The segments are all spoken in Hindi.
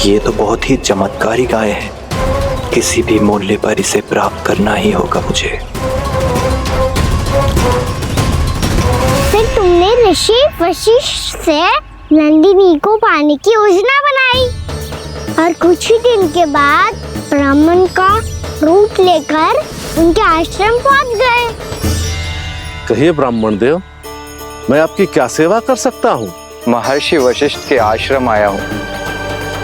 ये तो बहुत ही चमत्कारी गाय है, किसी भी मूल्य पर इसे प्राप्त करना ही होगा मुझे। फिर तुमने ऋषि वशिष्ठ से नंदिनी को पाने की योजना बनाई और कुछ ही दिन के बाद ब्राह्मण का रूप लेकर उनके आश्रम पहुंच गए। कहिए ब्राह्मण देव, मैं आपकी क्या सेवा कर सकता हूँ? महर्षि वशिष्ठ के आश्रम आया हूँ।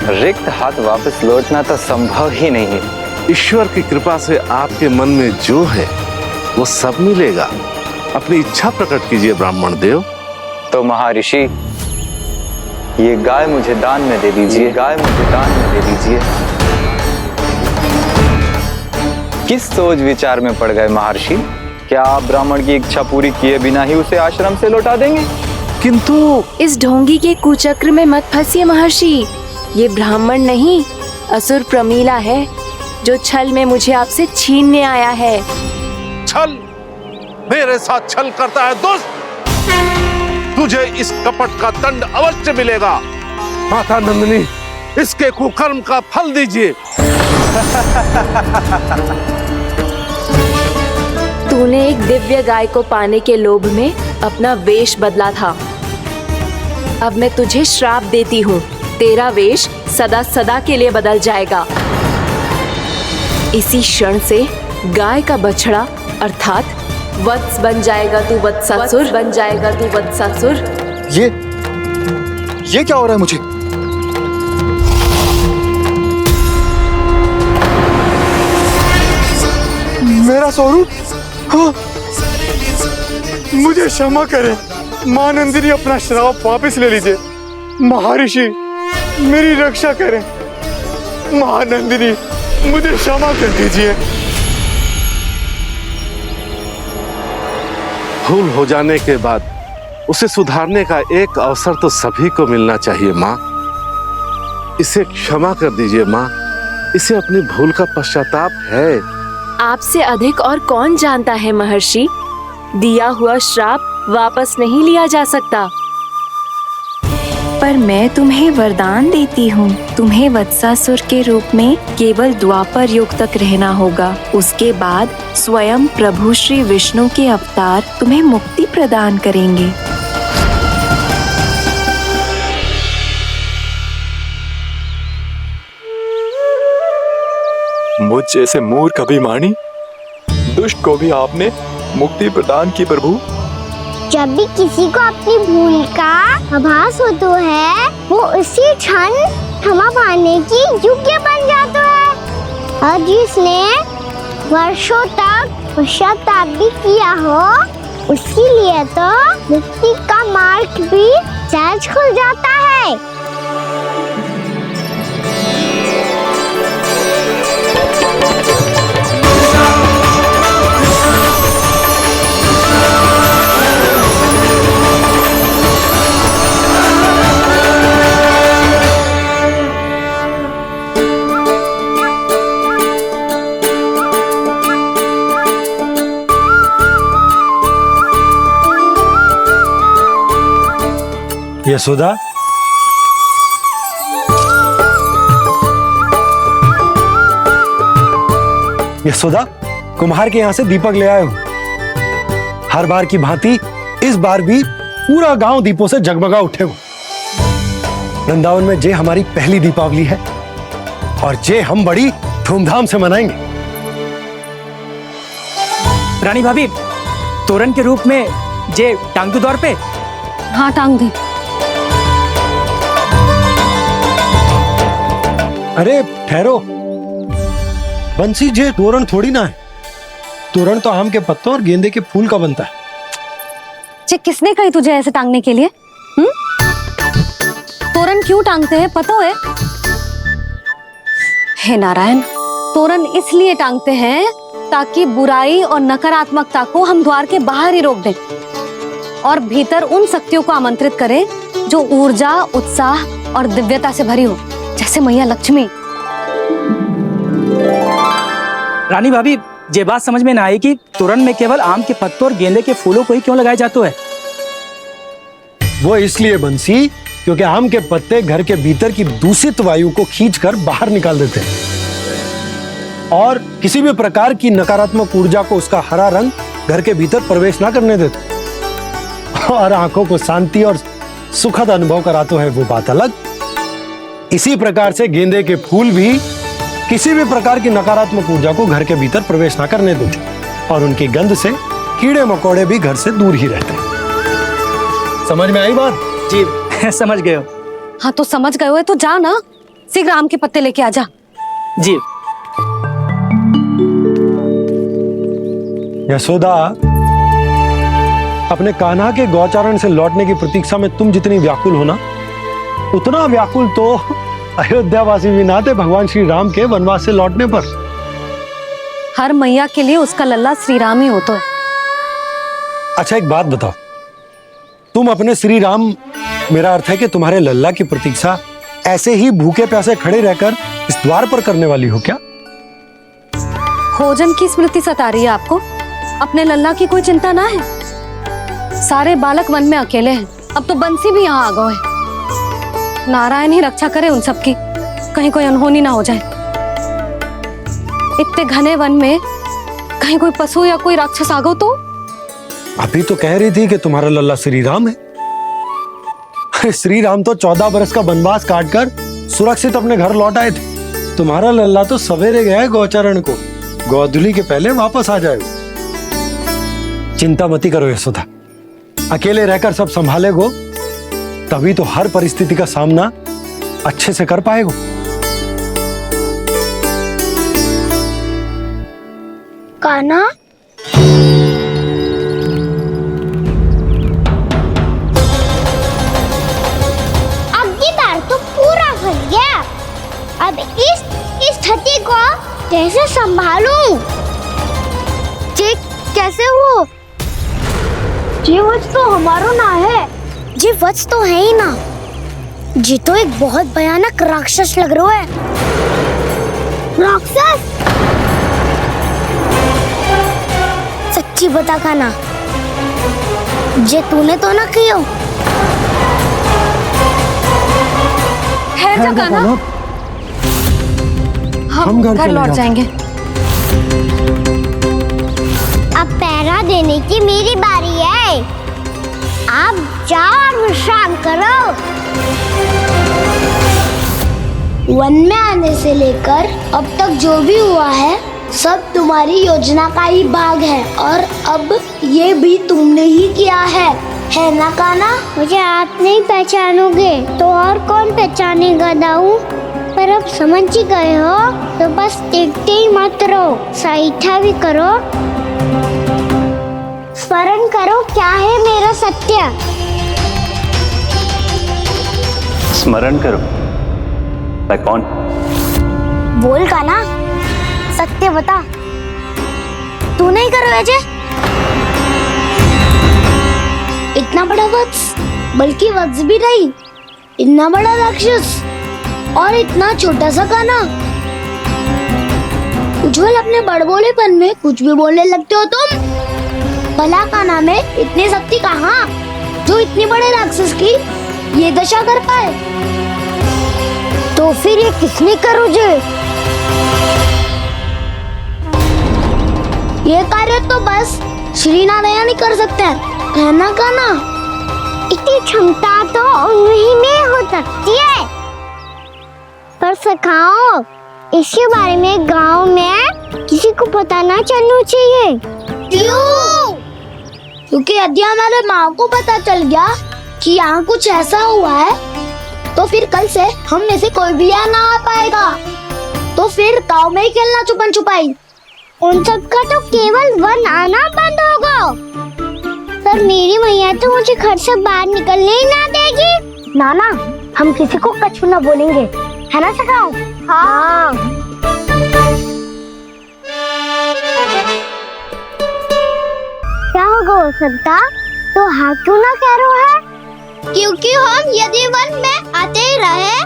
रिक्त हाथ वापस लौटना तो संभव ही नहीं है। ईश्वर की कृपा से आपके मन में जो है वो सब मिलेगा। अपनी इच्छा प्रकट कीजिए ब्राह्मण देव। तो महर्षि, ये गाय मुझे दान में दे दीजिए, गाय मुझे दान में दे दीजिए। किस सोच विचार में पड़ गए महर्षि? क्या आप ब्राह्मण की इच्छा पूरी किए बिना ही उसे आश्रम से लौटा देंगे? किंतु इस ढोंगी के कुचक्र में मत फंसिए महर्षि। ये ब्राह्मण नहीं, असुर प्रमीला है जो छल में मुझे आपसे छीनने आया है। छल? मेरे साथ छल करता है दुष्ट? तुझे इस कपट का दंड अवश्य मिलेगा। माता नंदिनी, इसके कुकर्म का फल दीजिए। तूने एक दिव्य गाय को पाने के लोभ में अपना वेश बदला था। अब मैं तुझे श्राप देती हूँ, तेरा वेश सदा सदा के लिए बदल जाएगा। इसी क्षण से गाय का बछड़ा अर्थात वत्स बन जाएगा तू वत्सासुर, बन जाएगा तू वत्सासुर। ये क्या हो रहा है मुझे? मेरा स्वरूप? हाँ। मुझे क्षमा करें मां नंदिनी, अपना श्राप वापस ले लीजिए। महर्षि, मेरी रक्षा करें। मां नंदिनी, मुझे क्षमा कर दीजिए। भूल हो जाने के बाद उसे सुधारने का एक अवसर तो सभी को मिलना चाहिए माँ। इसे क्षमा कर दीजिए माँ, इसे अपनी भूल का पश्चाताप है। आपसे अधिक और कौन जानता है महर्षि, दिया हुआ श्राप वापस नहीं लिया जा सकता। पर मैं तुम्हें वरदान देती हूँ, तुम्हें वत्सासुर के रूप में केवल द्वापर युग तक रहना होगा। उसके बाद स्वयं प्रभु श्री विष्णु के अवतार तुम्हें मुक्ति प्रदान करेंगे। मुझ जैसे मूर्ख अभिमानी दुष्ट को भी आपने मुक्ति प्रदान की प्रभु। जब भी किसी को अपनी भूल का आभास होता है, वो उसी क्षण क्षमा पाने की योग्य बन जाता है। और जिसने वर्षों तक पश्चाताप भी किया हो, उसके लिए तो मुक्ति का मार्ग भी सहज खुल जाता है। यशोदा, यशोदा, कुम्हार के यहाँ से दीपक ले आए हो। हर बार की भांति इस बार भी पूरा गांव दीपों से जगमगा उठे हो। वृंदावन में जे हमारी पहली दीपावली है और जे हम बड़ी धूमधाम से मनाएंगे। रानी भाभी, तोरण के रूप में जे टांग दो द्वार पे। हाँ, टांग दे। अरे ठहरो, बंसी, जे तोरण थोड़ी ना है। तोरण तो आम के पत्तों और गेंदे के फूल का बनता है। किसने कही तुझे ऐसे टांगने के लिए? तोरण क्यों टांगते हैं पता है? हे नारायण, तोरण इसलिए टांगते हैं ताकि बुराई और नकारात्मकता को हम द्वार के बाहर ही रोक दें और भीतर उन शक्तियों को आमंत्रित करें जो ऊर्जा, उत्साह और दिव्यता से भरी हो, जैसे मैया लक्ष्मी। रानी भाभी, ये बात समझ में ना आई कि तोरण में केवल आम के पत्तों और गेंदे के फूलों को ही क्यों लगाया जाता है? वो इसलिए बंसी क्योंकि आम के पत्ते घर के भीतर की दूषित वायु को खींचकर बाहर निकाल देते हैं और किसी भी प्रकार की नकारात्मक ऊर्जा को उसका हरा रंग घर के भीतर प्रवेश ना करने देते और आंखों को शांति और सुखद अनुभव कराते है, वो बात अलग। इसी प्रकार से गेंदे के फूल भी किसी भी प्रकार की नकारात्मक ऊर्जा को घर के भीतर प्रवेश ना करने देते और उनकी गंध से कीड़े मकोड़े भी घर से दूर ही रहते हैं। समझ में आई बात? जी समझ गए हो। हाँ तो समझ गए हो तो जा ना, शीघ्र आम के पत्ते लेके आ जा। जी। यशोदा, अपने कान्हा के गौचारण से लौटने की प्रतीक्षा में तुम जितनी व्याकुल हो ना, उतना व्याकुल तो अयोध्यावासी भी ना थे भगवान श्री राम के वनवास से लौटने पर। हर मैया के लिए उसका लल्ला श्री राम ही होता है। अच्छा एक बात बताओ, तुम अपने श्री राम, मेरा अर्थ है कि तुम्हारे लल्ला की प्रतीक्षा ऐसे ही भूखे प्यासे खड़े रहकर इस द्वार पर करने वाली हो क्या? भोजन की स्मृति सता रही है आपको? अपने लल्ला की कोई चिंता ना है। सारे बालक वन में अकेले हैं, अब तो बंसी भी यहाँ आ गए हैं। नारायण ही रक्षा करे उन सबकी, कहीं कोई अनहोनी ना हो जाए। इतने घने वन में कहीं कोई पशु या कोई राक्षस आ गो तो? अभी तो कह रही थी कि तुम्हारा लल्ला श्री राम है। अरे श्री राम तो 14 बरस का वनवास काटकर सुरक्षित अपने घर लौट आए थे। तुम्हारा लल्ला तो सवेरे गया है गौचरण को, गोधूली के पहले वापस आ जाएगा। चिंता मती करो यशोदा, अकेले रहकर सब संभालेगो तभी तो हर परिस्थिति का सामना अच्छे से कर पाएगो। कान्हा, अब की बार तो पूरा फंस गया। अब इस स्थिति को कैसे संभालूं? जी कैसे हो? जी वच तो हमारो ना है। जी वच तो है ही ना। जी तो एक बहुत भयानक राक्षस लग रहा है। राक्षस? सच्ची बता कान्हा, जे तूने तो ना कियो? है जा कान्हा, हम घर लौट जाएंगे। अब पहरा देने की मेरी बारी है। आप जाओ और विश्राम करो। वन में आने से लेकर अब तक जो भी हुआ है सब तुम्हारी योजना का ही भाग है और अब ये भी तुमने ही किया है ना कान्हा? मुझे आप नहीं पहचानोगे तो और कौन पहचानेगा दाऊ? पर अब समझ ही गए हो तो बस देखते ही मत रहो, सहीठा भी करो। स्मरण करो क्या है मेरा सत्य। स्मरण करो? मैं कौन? बोल कान्हा, सत्य बता। तू नहीं करो अजय? इतना बड़ा वत्स, बल्कि वत्स भी नहीं, इतना बड़ा राक्षस और इतना छोटा सा कान्हा। उज्जवल अपने बड़बोलेपन में कुछ भी बोलने लगते हो तुम। भला कान्हा में इतनी शक्ति कहाँ जो इतनी बड़े राक्षस की ये दशा कर पाए? तो फिर ये किसने करो जे? ये कार्य तो बस श्री नारायण ही कर सकते हैं, है ना कान्हा? इतनी क्षमता तो उन्हीं में हो सकती है। पर सखाओ, इसके बारे में गांव में किसी को पता ना चलना चाहिए। क्यों? क्योंकि यदि हमारे माँ को पता चल गया कि यहाँ कुछ ऐसा हुआ है तो फिर कल से हम में से कोई भी यहाँ ना आ पाएगा। तो फिर गाँव में ही खेलना छुपन छुपाई। उन सब का तो केवल वन आना बंद होगा। पर मेरी मैया तो मुझे घर से बाहर निकलने ही ना देगी। नाना, हम किसी को कछु ना बोलेंगे, है ना सखाओ? हाँ। क्या होगा हो सकता? तो हाँ क्यों ना कह रहा है? क्योंकि हम यदि वन में आते ही रहे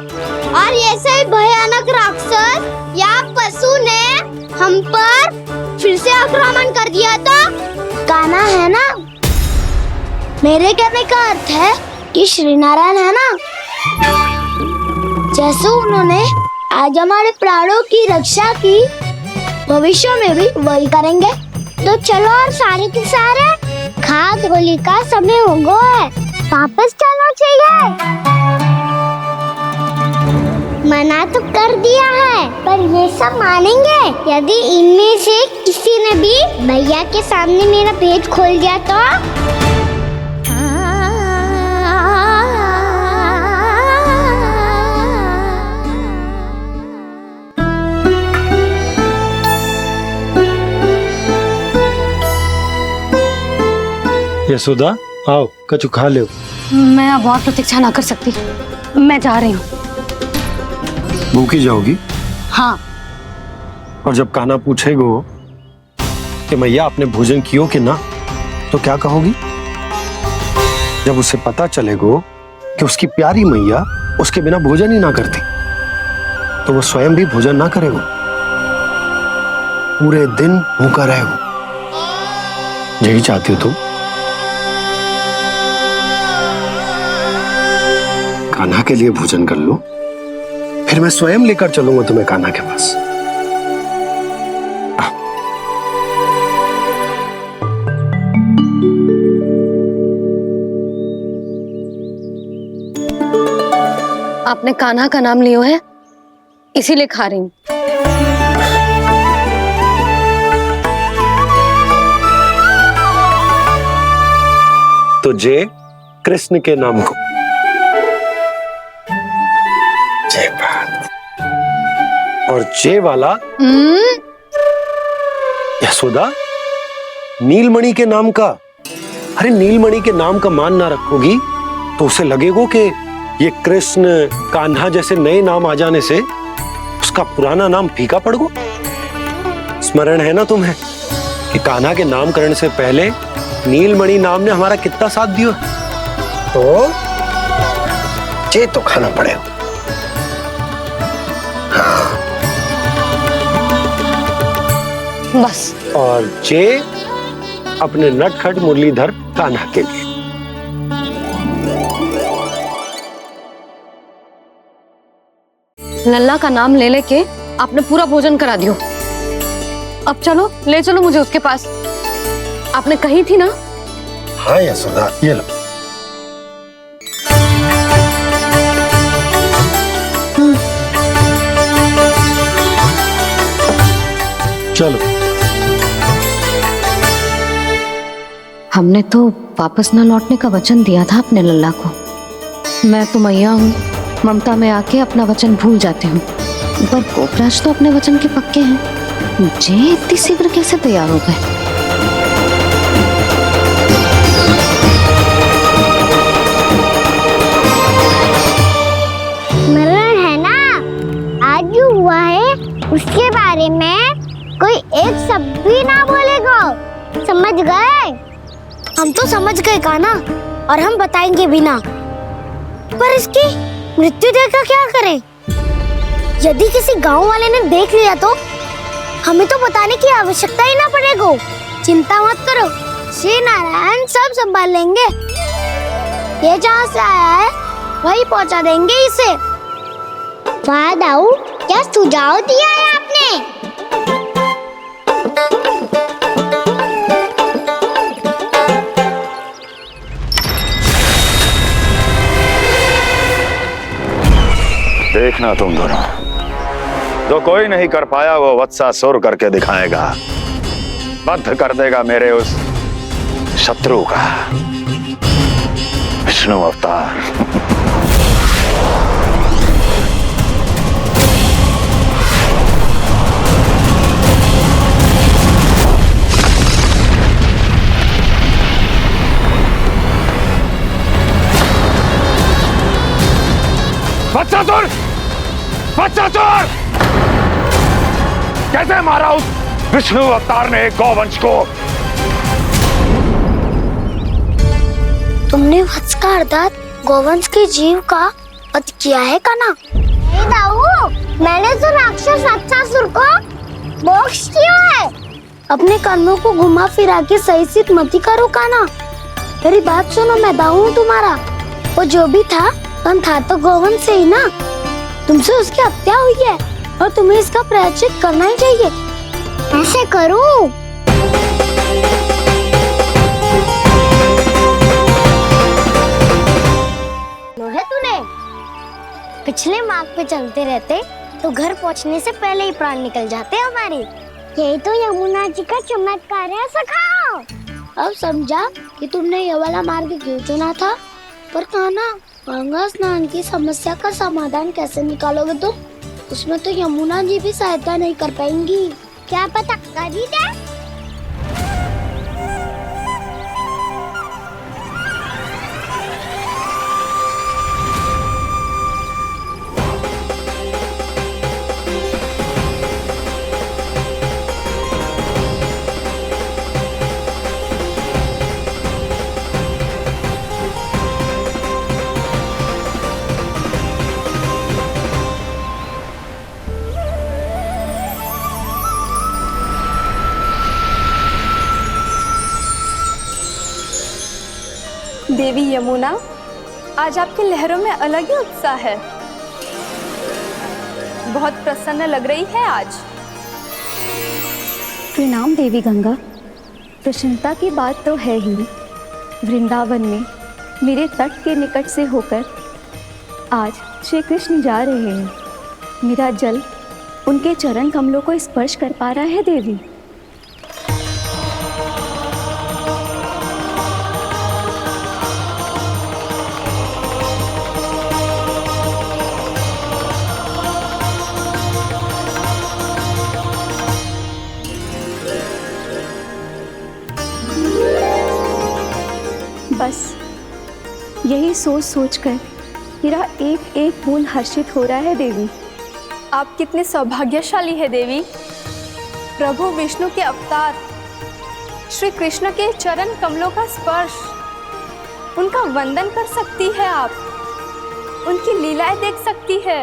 और ऐसे ही भयानक राक्षस या पशु ने हम पर फिर से आक्रमण कर दिया तो कान्हा, है ना? मेरे कहने का अर्थ है कि श्री नारायण है ना, जैसे उन्होंने आज हमारे प्राणों की रक्षा की, भविष्य में भी वही करेंगे। तो चलो और सारे के सारे खाद होली का समय हो गया है, वापस चलो चाहिए। मना तो कर दिया है, पर ये सब मानेंगे यदि इनमें से किसी ने भी भैया के सामने मेरा पेट खोल दिया तो? यशोदा आओ, कछु खा लो। मैं अब और प्रतीक्षा ना कर सकती, मैं जा रही हूँ। भूखी जाओगी? हाँ। और जब कान्हा पूछेगो कि मैया आपने भोजन कियो कि ना, तो क्या कहोगी? जब उसे पता चलेगो कि उसकी प्यारी मैया उसके बिना भोजन ही ना करती, तो वो स्वयं भी भोजन ना करेगो, पूरे दिन भूखा रहेगो। यही चाहती हो तुम? कान्हा के लिए भोजन कर लो, फिर मैं स्वयं लेकर चलूंगा तुम्हें कान्हा के पास। आपने कान्हा का नाम लियो है, इसीलिए खा रही हूँ। तो जय कृष्ण के नाम को। जय बात। और जय वाला यशोदा, नीलमणि के नाम का। अरे नीलमणि के नाम का मान ना रखोगी तो उसे लगेगा कि ये कृष्ण कान्हा जैसे नए नाम आ जाने से उसका पुराना नाम फीका पड़ गो। स्मरण है ना तुम्हें कि कान्हा के नामकरण से पहले नीलमणि नाम ने हमारा कितना साथ दिया? तो जे तो खाना पड़ेगा। हाँ। बस। और जे अपने नटखट मुरलीधर कान्हा के लिए। लल्ला का नाम ले लेके आपने पूरा भोजन करा दियो। अब चलो, ले चलो मुझे उसके पास। आपने कही थी ना? हाँ यशोदा, ये लो। चलो। हमने तो वापस न लौटने का वचन दिया था अपने लल्ला को। मैं तो मैया हूँ, ममता में आके अपना वचन भूल जाती हूँ, पर गोपराज तो अपने वचन के पक्के हैं। मुझे इतनी शीघ्र कैसे तैयार हो गए? मरण है ना, आज जो हुआ है उसके बारे में कोई एक शब्द भी ना बोलेगा, समझ गए? हम तो समझ गए कान्हा, और हम बताएंगे भी ना। पर इसकी मृत्यु देखकर क्या करें? यदि किसी गांव वाले ने देख लिया तो हमें तो बताने की आवश्यकता ही ना पड़ेगा। चिंता मत करो, श्री नारायण सब संभाल लेंगे। ये जहाँ से आया है वही पहुँचा देंगे इसे। वाह दाऊ, क्या सुझाव दिया है आपने? देखना तुम दोनों, जो कोई नहीं कर पाया वो वत्सासुर करके दिखाएगा, बद्ध कर देगा मेरे उस शत्रु का विष्णु अवतार। वत्सासुर! वत्सासुर! कैसे मारा उस विष्णु अवतार ने गौवंश को? तुमने वत्स का अर्थात गौवंश के जीव का वध किया है कान्हा? नहीं दाऊ, मैंने तो राक्षस वत्सासुर को मोक्ष किया है। अपने कर्मों को घुमा फिरा के सही सिद्ध मत करो कान्हा। मेरी बात सुनो, मैं दाऊ हूँ तुम्हारा। वो जो भी था तो गौवंश से ही ना। तुमसे उसकी हत्या हुई है और तुम्हें इसका प्रायश्चित करना ही चाहिए। ऐसे करूं? है तूने पिछले मार्ग पे चलते रहते तो घर पहुंचने से पहले ही प्राण निकल जाते हमारे। यही तो यमुना जी का चमत्कार है सखा। अब समझा कि तुमने ये वाला मार्ग क्यों चुना था। पर कान्हा, गंगा स्नान की समस्या का समाधान कैसे निकालोगे तुम? उसमें तो यमुना जी भी सहायता नहीं कर पाएंगी। क्या पता कर ही दे। देवी यमुना, आज आपकी लहरों में अलग ही उत्साह है। बहुत प्रसन्न लग रही है आज। प्रणाम देवी गंगा। प्रसन्नता की बात तो है ही। वृंदावन में मेरे तट के निकट से होकर आज श्री कृष्ण जा रहे हैं। मेरा जल उनके चरण कमलों को स्पर्श कर पा रहा है देवी। बस यही सोच सोचकर मेरा एक एक फूल हर्षित हो रहा है देवी। आप कितने सौभाग्यशाली है देवी। प्रभु विष्णु के अवतार श्री कृष्ण के चरण कमलों का स्पर्श, उनका वंदन कर सकती है आप, उनकी लीलाएं देख सकती है,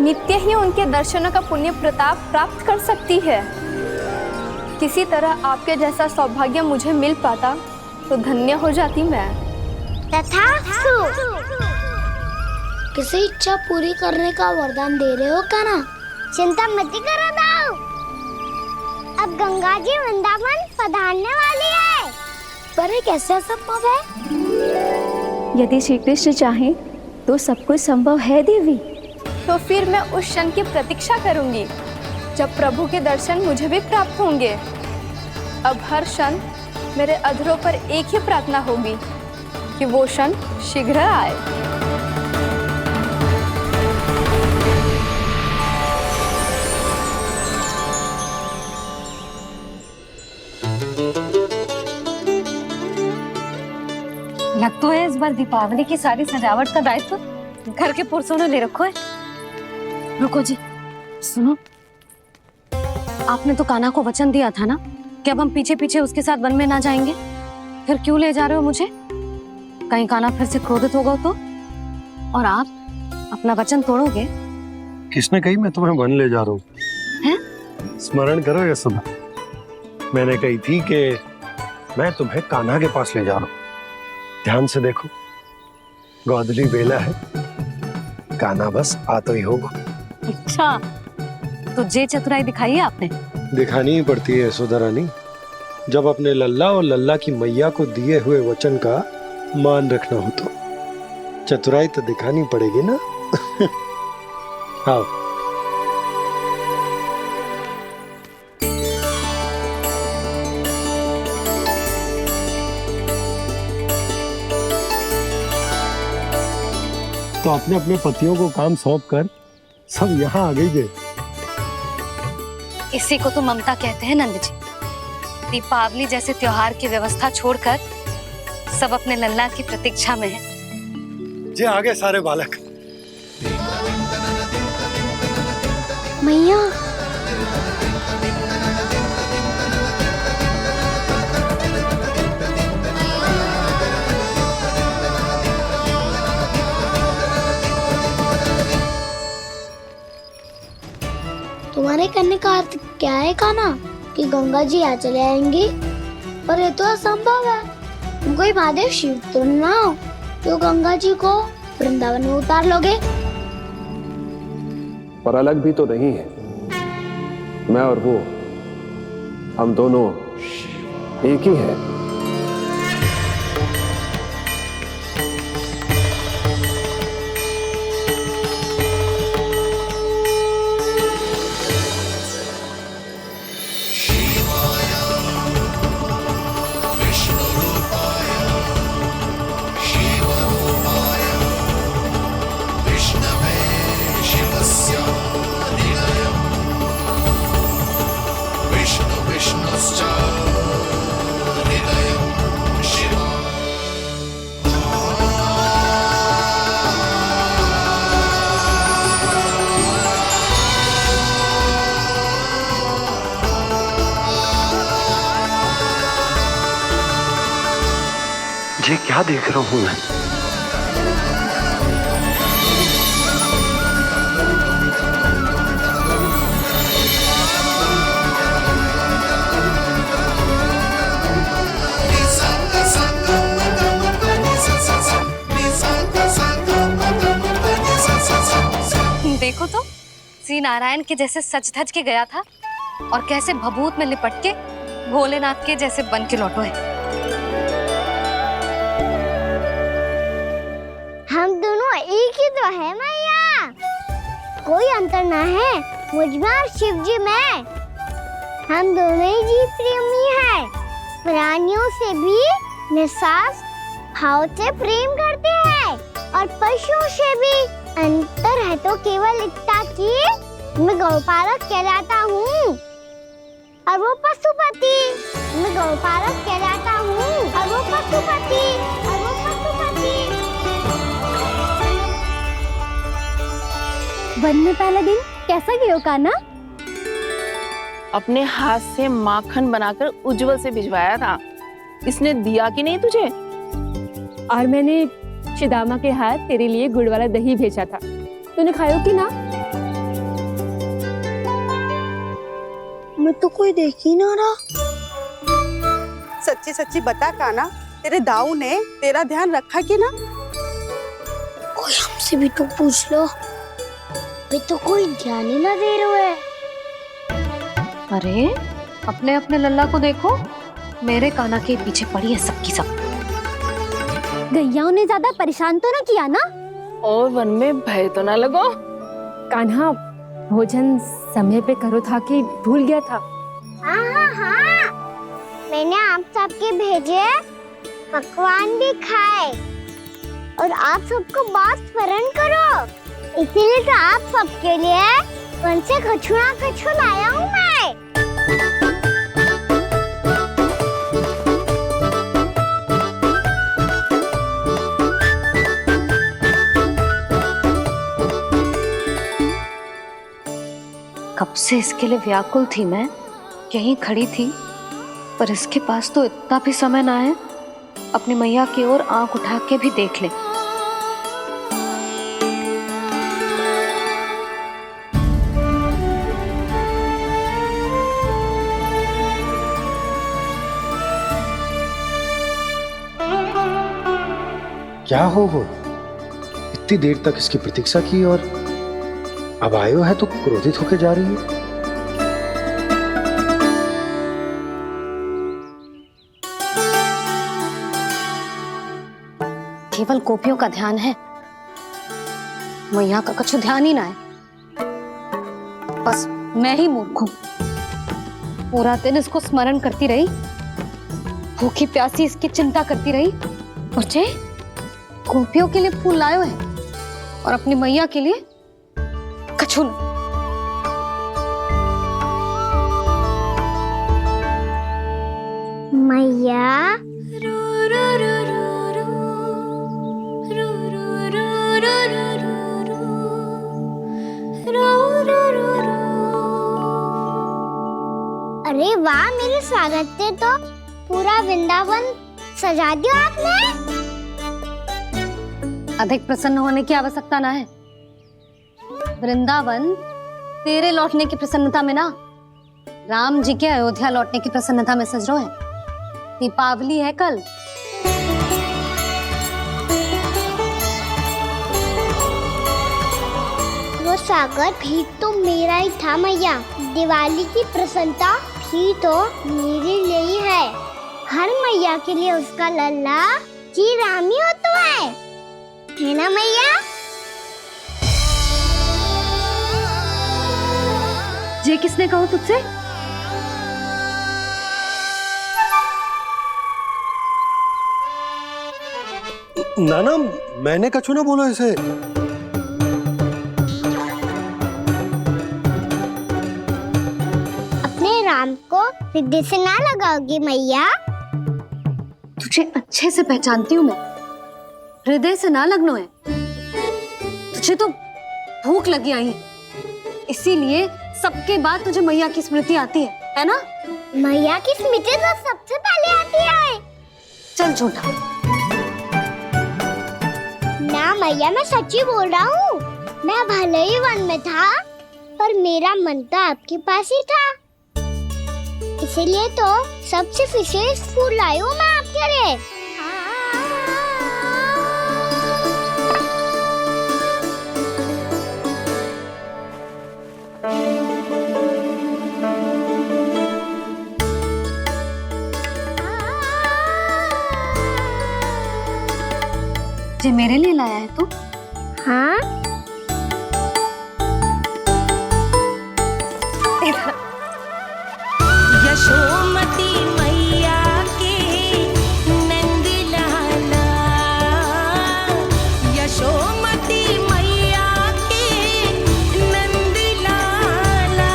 नित्य ही उनके दर्शनों का पुण्य प्रताप प्राप्त कर सकती है। किसी तरह आपके जैसा सौभाग्य मुझे मिल पाता तो धन्य हो जाती मैं। तथास्तु। किसी इच्छा पूरी करने का वरदान दे रहे हो कान्हा? चिंता मत करो दाऊ। अब गंगा जी वृंदावन पधारने वाली है। पर ये कैसे संभव है? यदि श्री कृष्ण चाहे तो सब कुछ संभव है देवी। तो फिर मैं उस क्षण की प्रतीक्षा करूंगी जब प्रभु के दर्शन मुझे भी प्राप्त होंगे। अब हर क्षण मेरे अधरों पर एक ही प्रार्थना होगी कि वो क्षण शीघ्र आए। लग तो है इस बार दीपावली की सारी सजावट का दायित्व घर के पुरुषों ने ले रखो है। रुको जी, सुनो, आपने तो कान्हा को वचन दिया था ना कि अब हम पीछे पीछे उसके साथ वन में ना जाएंगे। फिर क्यों ले जा रहे हो मुझे? कहीं कान्हा फिर से क्रोधित होगा तो? और आप अपना वचन तोड़ोगे? किसने कही मैं तुम्हें वन ले जा रहा हूँ? स्मरण करो यशोदा, मैंने कही थी कि मैं तुम्हें कान्हा के पास ले जा रहा हूँ। ध्यान से देखो, गोधली बेला है, कान्हा बस आ तो ही होगा। अच्छा, तो जे चतुराई दिखाई है आपने? दिखानी ही पड़ती है यशोदा रानी, जब अपने लल्ला और लल्ला की मैया को दिए हुए वचन का मान रखना हो तो चतुराई तो दिखानी पड़ेगी ना। आओ। तो अपने अपने पतियों को काम सौंप कर सब यहाँ आ गई थे। इसी को तो ममता कहते हैं नंद जी। दीपावली जैसे त्योहार की व्यवस्था छोड़कर सब अपने लल्ला की प्रतीक्षा में हैं। जे आगे सारे बालक। मैया, तुम्हारे कहने का अर्थ क्या है कान्हा? कि गंगा जी यहाँ चले आएंगी? पर ये तो असंभव है। तुम कोई महादेव शिव तो ना हो जो गंगा जी को वृंदावन में उतार लोगे। पर अलग भी तो नहीं है। मैं और वो, हम दोनों एक ही हैं। ये क्या देख रहा हूं मैं? देखो तो श्री नारायण के जैसे सज धज के गया था और कैसे भभूत में लिपट के भोलेनाथ के जैसे बन के लौटो है। हम दोनों एक ही तो है मैया, कोई अंतर ना है मुझ में और शिव जी में। हम दोनों ही जीव प्रेमी हैं, प्राणियों से भी निस्वार्थ भाव से प्रेम करते हैं और पशुओं से भी। अंतर है तो केवल इतना कि मैं गौपालक कहलाता हूँ और वो पशुपति। मैं गौपालक कहलाता हूँ और वो पशुपति। वन में पहला दिन कैसा गया कान्हा? अपने हाथ से माखन बनाकर उज्जवल से भिजवाया था। इसने दिया कि नहीं तुझे? और मैंने शिदामा के हाथ तेरे लिए गुड़ वाला दही भेजा था, तूने खाया कि ना? मैं तो कोई देख ही ना रहा। सच्ची सच्ची बता कान्हा, तेरे दाऊ ने तेरा ध्यान रखा कि ना? कोई हमसे भी तो पूछ लो, अभी तो कोई ध्यान ही ना दे रहे है। अरे अपने अपने लल्ला को देखो, मेरे कान्हा के पीछे पड़ी है सबकी सब। गैयाओं ने ज्यादा परेशान तो ना किया ना? और वन में भय तो ना लगो? कान्हा भोजन समय पे करो था कि भूल गया था? हाँ, मैंने आप सबके भेजे पकवान भी खाए और आप सबको बात स्मरण करो, इसीलिए तो आप सबके लिए वन से कछु लाया हूँ मैं। कब से इसके लिए व्याकुल थी मैं, यहीं खड़ी थी, पर इसके पास तो इतना भी समय ना है अपनी मैया की ओर आंख उठा के भी देख ले। क्या हो इतनी देर तक इसकी प्रतीक्षा की और अब आयो है तो क्रोधित होकर जा रही है। केवल गोपियों का ध्यान है, मैया का कछु ध्यान ही ना है। बस मैं ही मूर्ख हूं, पूरा दिन इसको स्मरण करती रही, भूखी प्यासी इसकी चिंता करती रही, और जे गोपियों के लिए फूल लायो है और अपनी मैया के लिए कछु न। मैया अरे वाह, मेरे स्वागत से तो पूरा वृंदावन सजा दिया आपने। अधिक प्रसन्न होने की आवश्यकता ना है। वृंदावन तेरे लौटने की प्रसन्नता में ना, राम जी के अयोध्या लौटने की प्रसन्नता में सज रहे हैं। दीपावली है कल। वो सागर भी तो मेरा ही था मैया। दिवाली की प्रसन्नता भी तो मेरे लिए ही है। हर मैया के लिए उसका लल्ला की रामी होता है ना मैया? ये किसने कहा तुझसे? नाना, मैंने कछु ना बोला इसे। अपने राम को सिद्धि से ना लगाओगी मैया? तुझे अच्छे से पहचानती हूँ मैं, हृदय से ना लगनो है। तुझे तो भूख लगी आई है, इसीलिए सबके बाद तुझे मैया की स्मृति आती है ना? मैया की स्मृति तो सबसे पहले आती है। चल झूठा। ना मैया, मैं सच्ची बोल रहा हूँ। मैं भले ही वन में था, पर मेरा मन तो आपके पास ही था। इसीलिए तो सबसे विशेष फूल लाई हूँ मैं आपके लिए। ये मेरे लिए लाया है तू? हाँ। यशोमती मैया के नंद लाला, यशोमती मैया के नंद लाला,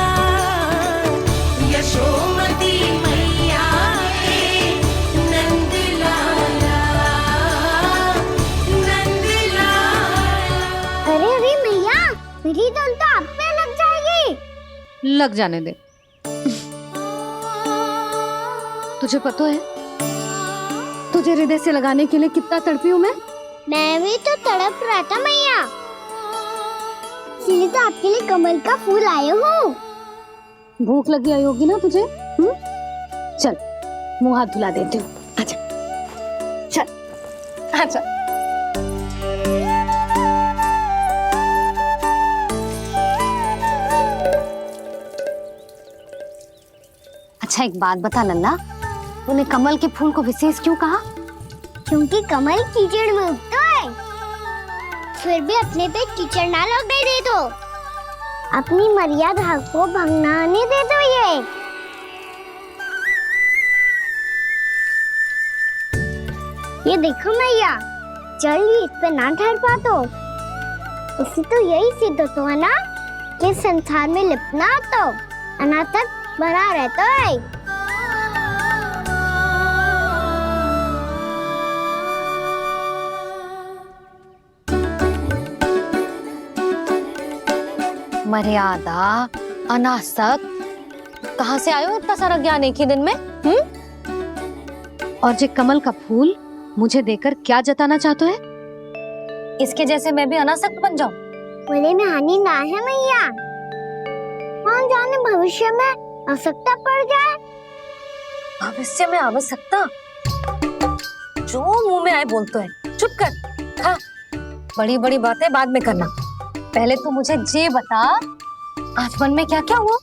यशोमती मैया के नंद लाला, नंद लाला। अरे अरे मैया, मेरी धुन तो आप पे लग जाएगी। लग जाने दे। तुझे पता है तुझे हृदय से लगाने के लिए कितना तड़पी हूँ मैं? मैं भी तो तड़प रहा था मैया, इसलिए तो आपके लिए कमल का फूल आया हूँ। भूख लगी आई होगी ना तुझे? चल मुंह हाथ धुला देती हूँ। आजा, चल आजा। अच्छा एक बात बता लल्ला, तूने कमल के फूल को विशेष क्यों कहा? क्योंकि कमल कीचड़ में उगता है, फिर भी अपने पे कीचड़ ना लगने दे दो। अपनी मर्यादा को भंगना नहीं दे दो। ये देखो मैया, जल भी इस पे ना ठहर पा तो इससे तो यही सिद्ध होता है ना कि संसार में लिपना तो अनाथ तक बना रहता है। मर्यादा, अनासक्त, कहाँ से आयो इतना सारा ज्ञान एक ही दिन में? और ये कमल का फूल मुझे देकर क्या जताना चाहते है? इसके जैसे मैं भी अनासक्त बन जाऊं? बोले में हानि ना है मैया, कौन जाने भविष्य में आवश्यकता पड़ जाए। भविष्य में आवश्यकता? जो मुंह में आए बोलते हैं, चुप कर। हाँ, बड़ी बड़ी बातें बाद में करना, पहले तो मुझे ये बता आज वन में क्या क्या हुआ?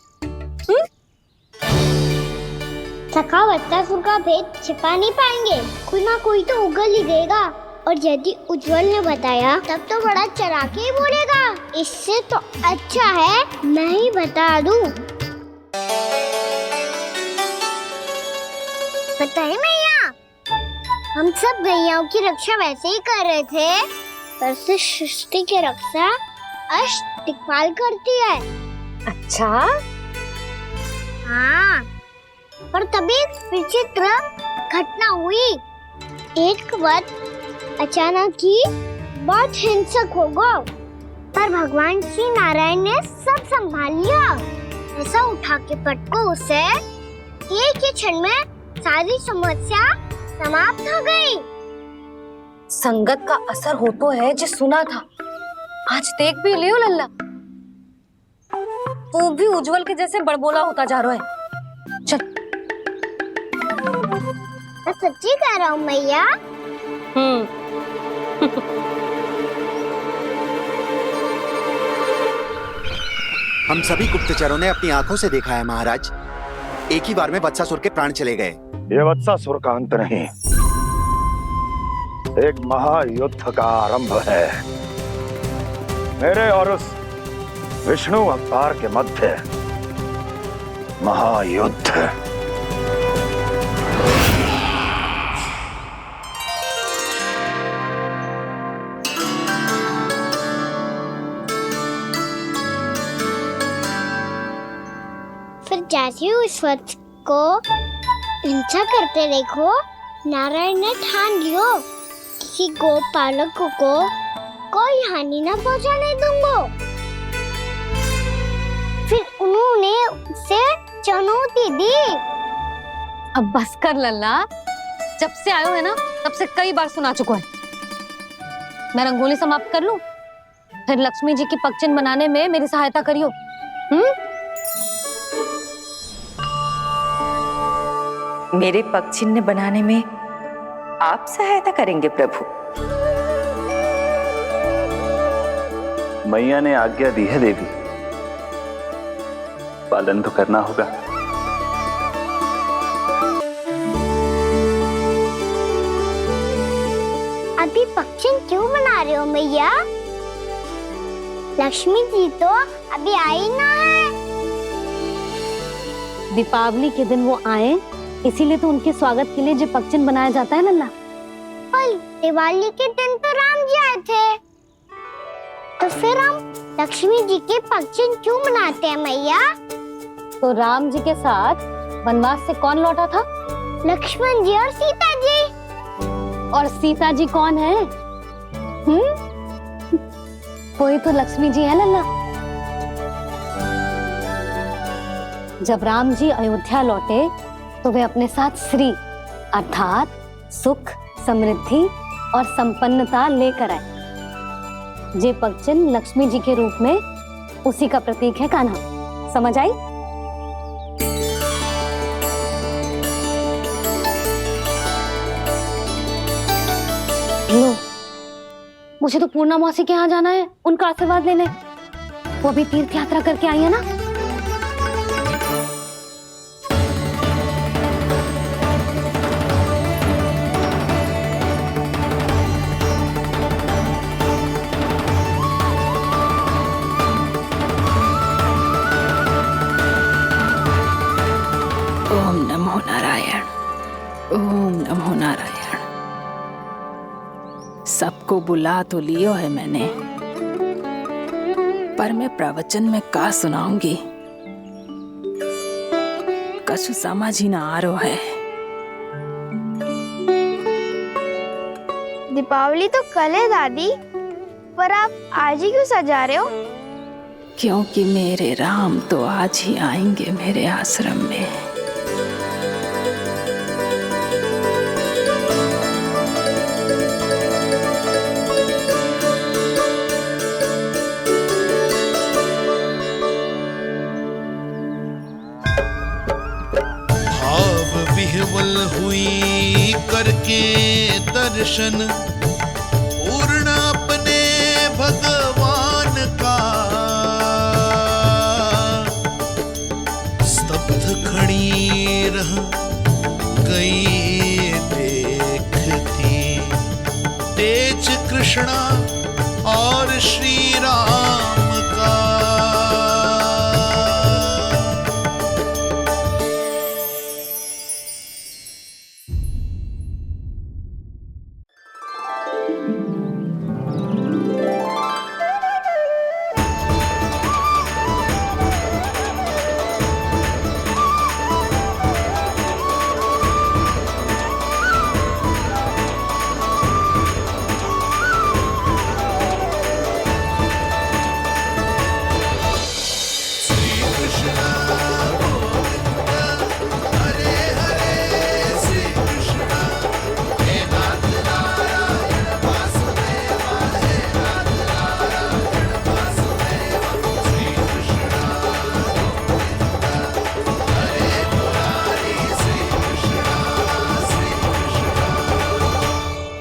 सखा बत्तासुर का भेद छिपा नहीं पाएंगे, कोई ना कोई तो उगल ही देगा। और यदि उज्जवल ने बताया तब तो बड़ा चढ़ा के ही बोलेगा। इससे तो अच्छा है मैं ही बता दूं। पता है मैया, हम सब गैयाओं की रक्षा वैसे ही कर रहे थे, पर से सृष्टि की रक्षा अष्ट दिक्पाल करती है। अच्छा? हाँ, पर तभी एक विचित्र घटना हुई। एक वक्त अचानक ही बहुत हिंसक हो गया, पर भगवान श्री नारायण ने सब संभाल लिया। ऐसा उठा के पटको उसे एक ही क्षण में सारी समस्या समाप्त हो गई। संगत का असर हो तो है जो सुना था, आज देख भी लियो लल्ला, तू भी उज्जवल के जैसे बड़बोला होता जा रहा है। चल। मैं सच्ची कह रहा हूँ मैया। हम सभी गुप्तचरों ने अपनी आंखों से देखा है महाराज, एक ही बार में वत्सासुर के प्राण चले गए। ये वत्सासुर का अंत नहीं, एक महायुद्ध का आरंभ है। मेरे और उस विष्णु अवतार के मध्य महायुद्ध। फिर जैसे ही उस वत्स को हिंसा करते देखो, नारायण ने ठान लियो किसी गोपालक को कोई हानि न पहुंचाने दूंगा। फिर उन्होंने उसे चुनौती दी। अब बस कर लल्ला, जब से आयो है ना तब से कई बार सुना चुका है। मैं रंगोली समाप्त कर लूं, फिर लक्ष्मी जी की पगचिन बनाने में मेरी सहायता करियो। मेरे पगचिन्ह बनाने में आप सहायता करेंगे प्रभु? मैया ने आज्ञा दी है देवी, पालन तो करना होगा। अभी पगचिन क्यों बना रहे हो मैया? लक्ष्मी जी तो अभी आई ना है। दीपावली के दिन वो आए, इसीलिए तो उनके स्वागत के लिए जो पगचिन बनाया जाता है लल्ला। पर दिवाली के दिन तो राम जी आए थे, तो फिर हम लक्ष्मी जी के पगचिन क्यों बनाते हैं मैया? तो राम जी के साथ वनवास से कौन लौटा था? लक्ष्मण जी और सीता जी। और सीता जी कौन है? वही तो लक्ष्मी जी है लल्ला। जब राम जी अयोध्या लौटे तो वे अपने साथ श्री अर्थात सुख, समृद्धि और संपन्नता लेकर आए। जे पगचिन लक्ष्मी जी के रूप में उसी का प्रतीक है कान्हा। समझ आई? लो, मुझे तो पूर्णा मौसी के यहाँ जाना है, उनका आशीर्वाद लेने। वो भी तीर्थ यात्रा करके आई है ना। ओम नमो नारायण, ओम नमो नारायण। सबको बुला तो लियो है मैंने, पर मैं प्रवचन में का सुनाऊंगी, कछु समझ ही ना आ रहा है। दीपावली तो कल है दादी, पर आप आज ही क्यों सजा रहे हो? क्योंकि मेरे राम तो आज ही आएंगे मेरे आश्रम में। विह्वल हुई करके दर्शन, पूर्ण अपने भगवान का, स्तब्ध खड़ी रह गई देखती तेज कृष्णा और श्री राम का।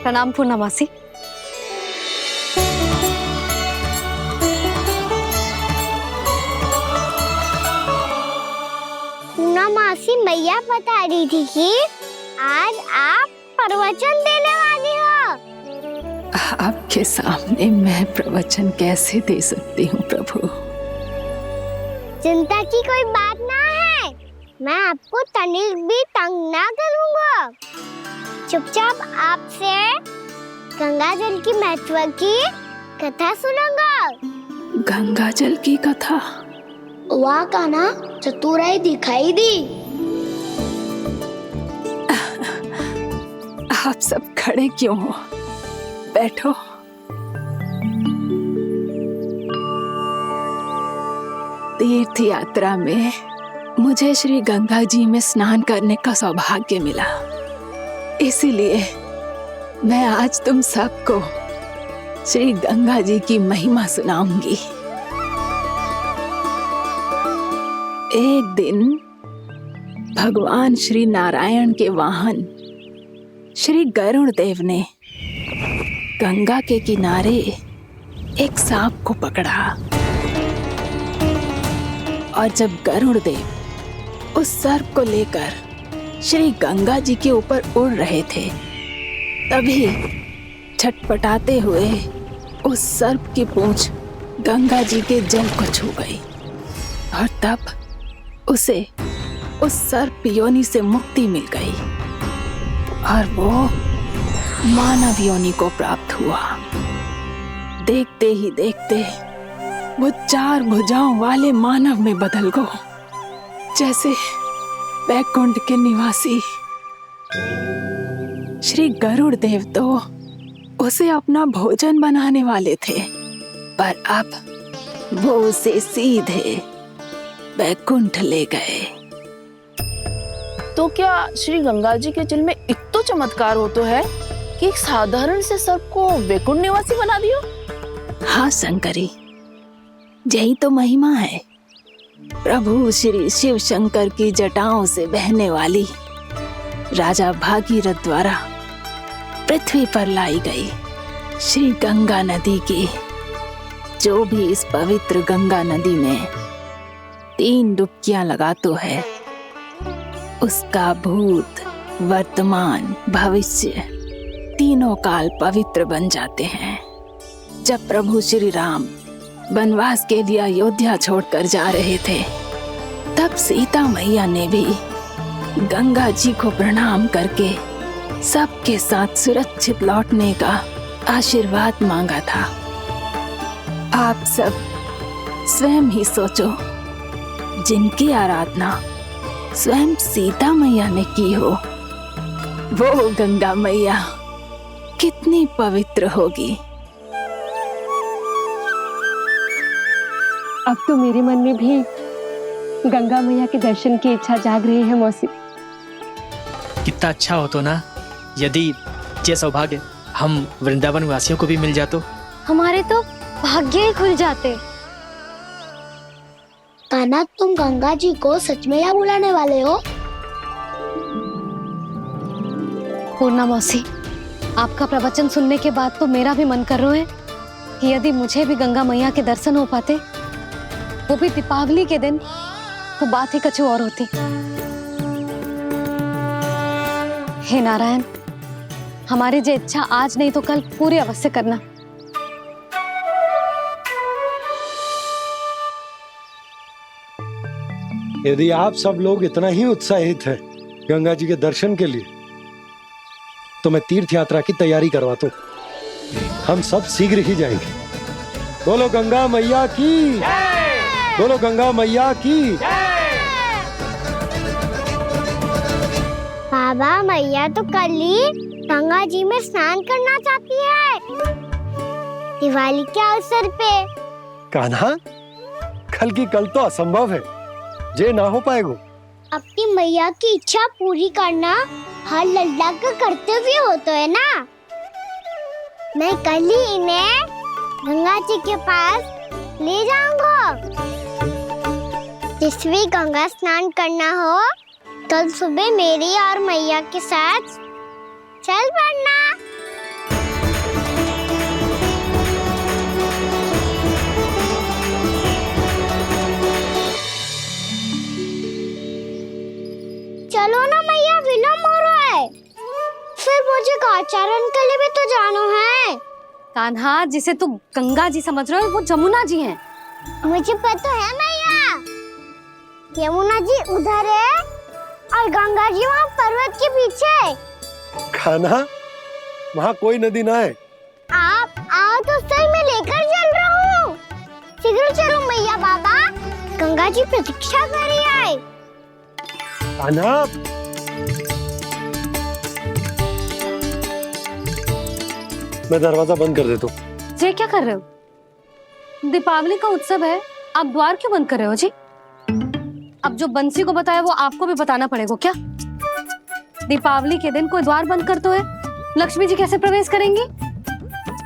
प्रणाम पूर्णमासी। मैया बता रही थी कि आज आप प्रवचन देने वाली हो। आपके सामने मैं प्रवचन कैसे दे सकती हूँ प्रभु? चिंता की कोई बात ना है, मैं आपको तनिक भी तंग ना करूँगा। चुपचाप आपसे गंगा जल की महत्व की कथा सुनूंगा। गंगा जल की कथा? वाह कान्हा, चतुराई दिखाई दी। आप सब खड़े क्यों हो? बैठो। तीर्थ यात्रा में मुझे श्री गंगा जी में स्नान करने का सौभाग्य मिला, इसीलिए मैं आज तुम सबको श्री गंगा जी की महिमा सुनाऊंगी। एक दिन भगवान श्री नारायण के वाहन श्री गरुड़ देव ने गंगा के किनारे एक सांप को पकड़ा, और जब गरुड़ देव उस सर्प को लेकर श्री गंगा जी के ऊपर उड़ रहे थे, तभी छटपटाते हुए उस सर्प की पूंछ गंगा जी के जल को छू गई, और तब उसे उस सर्प योनि से मुक्ति मिल गई और वो मानव योनि को प्राप्त हुआ। देखते ही देखते वो 4 भुजाओं वाले मानव में बदल गो, जैसे बैकुंठ के निवासी। श्री गरुड़ देव तो उसे अपना भोजन बनाने वाले थे, पर अब वो उसे सीधे बैकुंठ ले गए। तो क्या श्री गंगा जी के जल में इतना चमत्कार हो तो है कि एक साधारण से सर्प को वैकुंठ निवासी बना दियो? हाँ शंकरी, यही तो महिमा है। प्रभु श्री शिव शंकर की जटाओं से बहने वाली राजा भागीरथ द्वारा पृथ्वी पर लाई गई श्री गंगा नदी की, जो भी इस पवित्र गंगा नदी में 3 डुबकियां लगातो है, उसका भूत, वर्तमान, भविष्य तीनों काल पवित्र बन जाते हैं। जब प्रभु श्री राम वनवास के लिए अयोध्या छोड़कर जा रहे थे, तब सीता मैया ने भी गंगा जी को प्रणाम करके सबके साथ सुरक्षित लौटने का आशीर्वाद मांगा था। आप सब स्वयं ही सोचो, जिनकी आराधना स्वयं सीता मैया ने की हो, वो गंगा मैया कितनी पवित्र होगी। अब तो मेरे मन में भी गंगा मैया के दर्शन की इच्छा जाग रही है मौसी। कितना अच्छा हो तो ना यदि ये सौभाग्य हम वृंदावन वासियों को भी मिल जातो। हमारे तो भाग्य ही खुल जाते। कान्हा, तुम गंगा जी को सच में यहाँ बुलाने वाले हो? पूर्णा मौसी, आपका प्रवचन सुनने के बाद तो मेरा भी मन कर रहा है कि यदि मुझे भी गंगा मैया के दर्शन हो पाते, वो भी दीपावली के दिन, तो बात ही कुछ और होती। हे नारायण, हमारी जो इच्छा आज नहीं तो कल पूरी अवश्य करना। यदि आप सब लोग इतना ही उत्साहित हैं गंगा जी के दर्शन के लिए, तो मैं तीर्थ यात्रा की तैयारी करवाता हूँ। हम सब शीघ्र ही जाएंगे। बोलो गंगा मैया की, बोलो गंगा मैया की। बाबा, मैया तो कल ही गंगा जी में स्नान करना चाहती है, दिवाली के अवसर पे। कान्हा, कल की कल तो असंभव है, जे ना हो पाएगा। अपनी मैया की इच्छा पूरी करना हर लल्ला का कर्तव्य होता है ना। मैं कल ही इन्हें गंगा जी के पास ले जाऊंगा। जिस भी गंगा स्नान करना हो, कल सुबह मेरी और मैया के साथ चल पड़ना। कान्हा, जिसे तू गंगा जी समझ रहे हो वो जमुना जी हैं। मुझे पता है मैया, यमुना जी उधर है और गंगा जी वहाँ पर्वत के पीछे। कान्हा, वहाँ कोई नदी ना है। आप आओ तो सही, मैं लेकर चल रहा हूँ। शीघ्र चलो मैया बाबा, गंगा जी प्रतीक्षा कर रही है। कान्हा, मैं दरवाजा बंद कर देता हूँ। ये क्या कर रहे हो? दीपावली का उत्सव है, आप द्वार क्यों बंद कर रहे हो जी? अब जो बंसी को बताया वो आपको भी बताना पड़ेगा क्या? दीपावली के दिन कोई द्वार बंद कर तो है, लक्ष्मी जी कैसे प्रवेश करेंगी?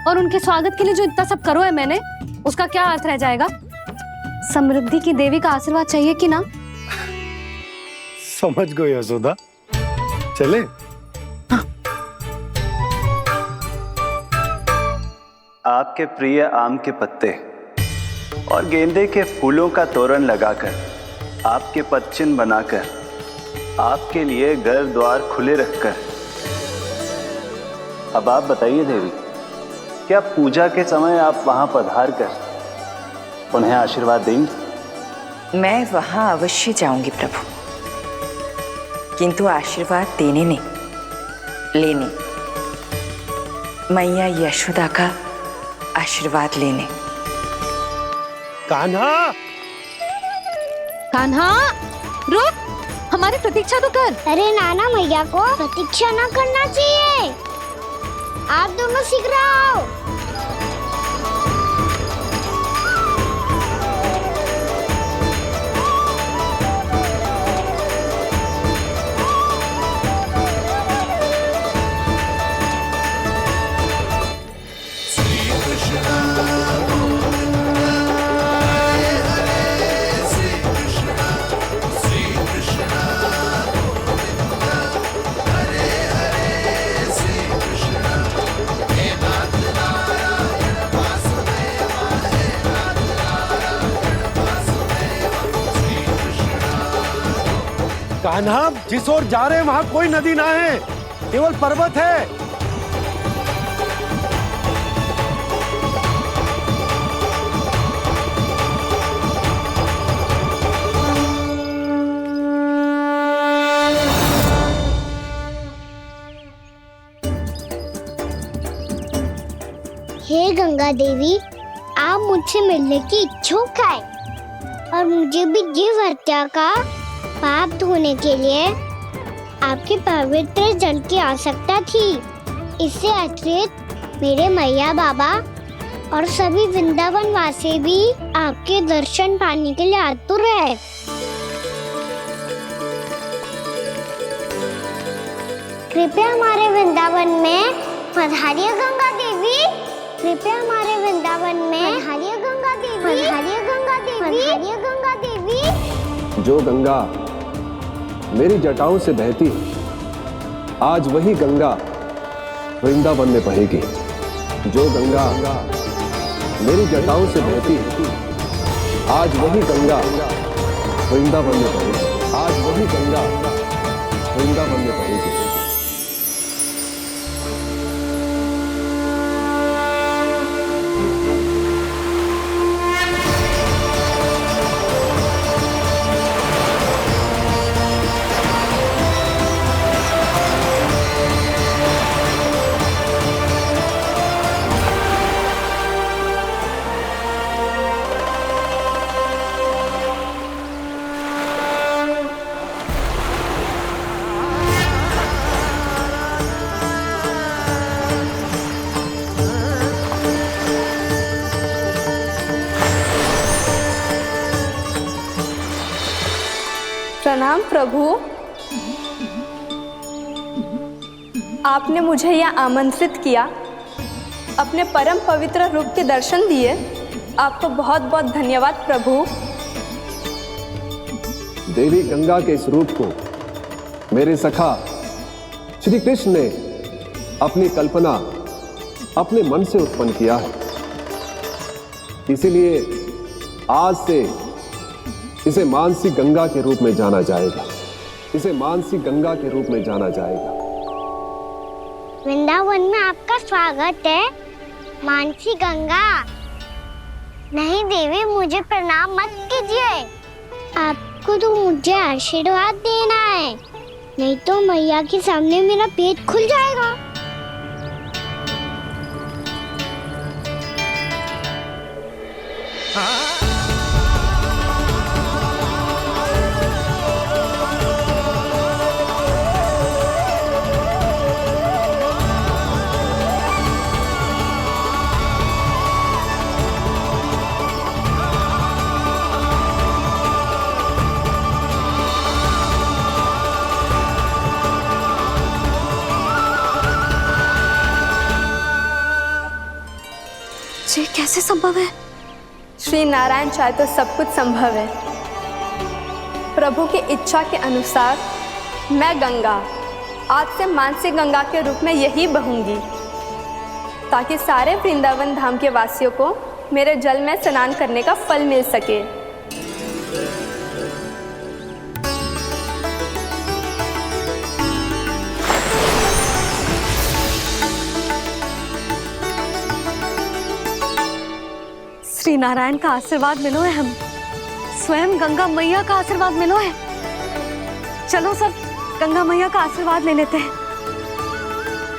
और उनके स्वागत के लिए जो इतना सब करो है मैंने, उसका क्या अर्थ रह जाएगा? समृद्धि की देवी का आशीर्वाद चाहिए कि ना? समझ गई यशोदा, चले। आपके प्रिय आम के पत्ते और गेंदे के फूलों का तोरण लगाकर, आपके पदचिन्ह बनाकर, आपके लिए घर द्वार खुले रखकर, अब आप बताइए देवी, क्या पूजा के समय आप वहां पधार कर उन्हें आशीर्वाद देंगी? मैं वहां अवश्य जाऊंगी प्रभु, किंतु आशीर्वाद देने नहीं, लेने, मैया यशोदा का आशीर्वाद लेने। कान्हा, कान्हा, रुक, हमारी प्रतीक्षा तो कर। अरे नाना, मैया को प्रतीक्षा ना करना चाहिए। आप दोनों शीघ्र आओ। कान्हा, जिस ओर जा रहे हैं वहां कोई नदी ना है, केवल पर्वत है। हे गंगा देवी, आप मुझसे मिलने की इच्छुक है और मुझे भी जीव हत्या का पाप धोने के लिए आपके पवित्र जल की आवश्यकता थी। इससे अतिरिक्त मेरे मैया बाबा और सभी वृंदावन वासी भी आपके दर्शन पाने के लिए आतुर है। कृपया हमारे वृंदावन में पधारिए गंगा देवी। कृपया हमारे वृंदावन में पधारिए गंगा देवी। पधारिए गंगा देवी। पधारिए गंगा देवी। जो गंगा मेरी जटाओं से बहती है, आज वही गंगा वृंदावन में बहेगी। जो गंगा मेरी जटाओं से बहती है, आज वही गंगा वृंदावन में बहेगी। आज वही गंगा वृंदावन में बहेगी। प्रणाम प्रभु, आपने मुझे यह आमंत्रित किया, अपने परम पवित्र रूप के दर्शन दिए, आपको बहुत बहुत धन्यवाद प्रभु। देवी गंगा के इस रूप को मेरे सखा श्री कृष्ण ने अपनी कल्पना अपने मन से उत्पन्न किया है। इसीलिए आज से इसे मानसी गंगा के रूप में जाना जाएगा। इसे मानसी गंगा के रूप में जाना जाएगा। वृंदावन में आपका स्वागत है। मानसी गंगा। नहीं देवी, मुझे प्रणाम मत कीजिए। आपको तो मुझे आशीर्वाद देना है, नहीं तो मैया के सामने मेरा पेट खुल जाएगा। ये कैसे संभव है? श्री नारायण चाहे तो सब कुछ संभव है। प्रभु की इच्छा के अनुसार मैं गंगा आज से मानसी गंगा के रूप में यही बहूंगी, ताकि सारे वृंदावन धाम के वासियों को मेरे जल में स्नान करने का फल मिल सके। श्री नारायण का आशीर्वाद मिलो है, हम स्वयं गंगा मैया का आशीर्वाद मिलो है। चलो सब गंगा मैया का आशीर्वाद ले लेते हैं,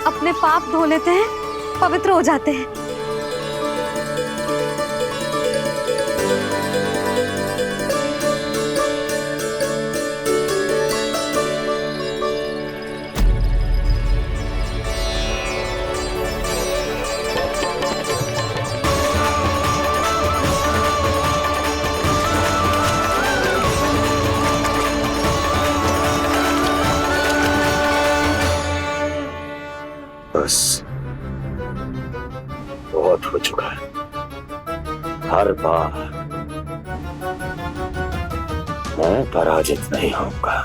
अपने पाप धो लेते हैं, पवित्र हो जाते हैं। बस बहुत हो चुका है। हर बार मैं पराजित नहीं होऊंगा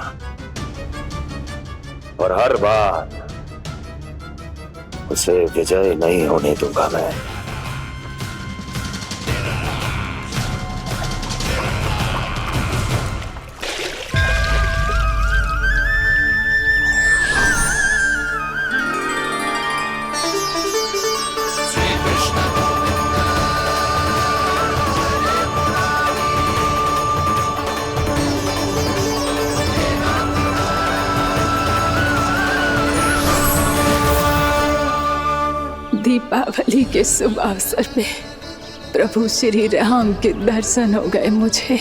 और हर बार उसे विजय नहीं होने दूंगा मैं। दीपावली के शुभ अवसर में प्रभु श्री राम के दर्शन हो गए मुझे।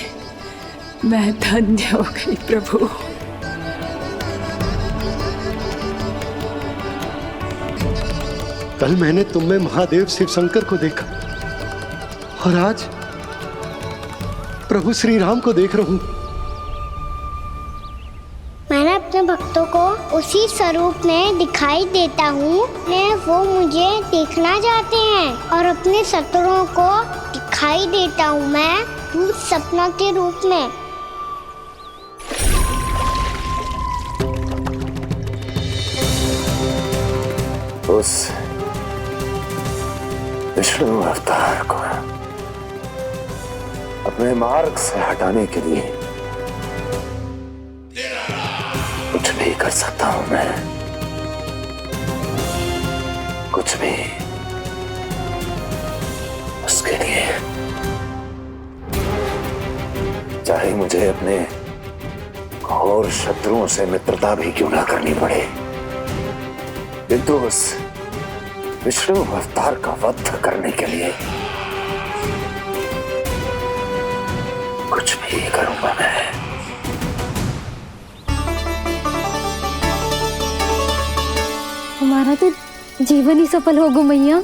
मैं धन्य हो गई प्रभु। कल मैंने तुम में महादेव शिव शंकर को देखा और आज प्रभु श्री राम को देख रहा हूं। मैंने अपने भक्तों को उसी स्वरूप में दिखाई देता हूँ, वो मुझे देखना चाहते हैं और अपने शत्रुओं को दिखाई देता हूँ मैं भूत सपना के रूप में। उस विष्णु अवतार को अपने मार्ग से हटाने के लिए कुछ भी कर सकता हूं मैं, कुछ भी। उसके लिए चाहे मुझे अपने घोर शत्रुओं से मित्रता भी क्यों ना करनी पड़े, किंतु उस विष्णु अवतार का वध करने के लिए कुछ भी करूंगा मैं। हमारा तो जीवन ही सफल होगा मैया।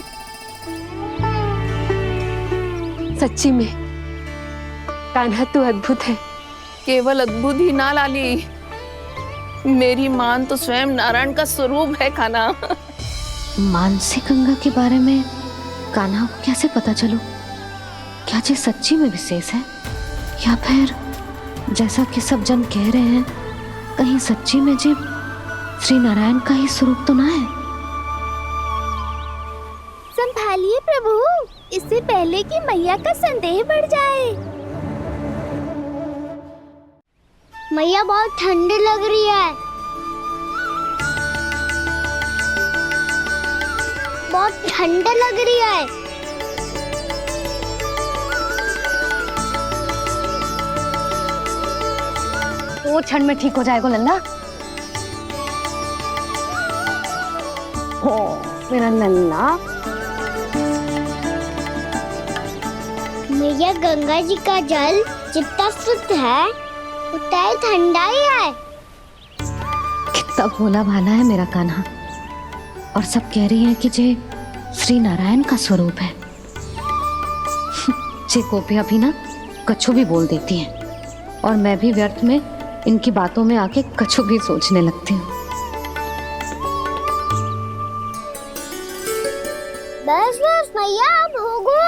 सच्ची में कान्हा तू अद्भुत है। केवल अद्भुत ही ना लाली, मेरी मान तो स्वयं नारायण का स्वरूप है कान्हा। मानसी गंगा के बारे में कान्हा को कैसे पता चलो? क्या ये सच्ची में विशेष है या फिर जैसा कि सब जन कह रहे हैं, कहीं सच्ची में जी श्री नारायण का ही स्वरूप तो ना है? संभालिए प्रभु, इससे पहले कि मैया का संदेह बढ़ जाए। मैया बहुत ठंडी लग रही है, बहुत ठंडा लग रही है। वो क्षण में ठीक हो जाएगा लल्ला। हो मेरा लल्ला। मैया गंगा जी का जल जितना शुद्ध है उतना ही ठंडा ही है। कितना भोला भाला है मेरा कान्हा। और सब कह रही हैं कि जे श्री नारायण का स्वरूप है। जे गोपियां भी ना कछु भी बोल देती हैं और मैं भी व्यर्थ में इनकी बातों में आके कछु भी सोचने लगती हूँ। बस बस मैया अब होगो,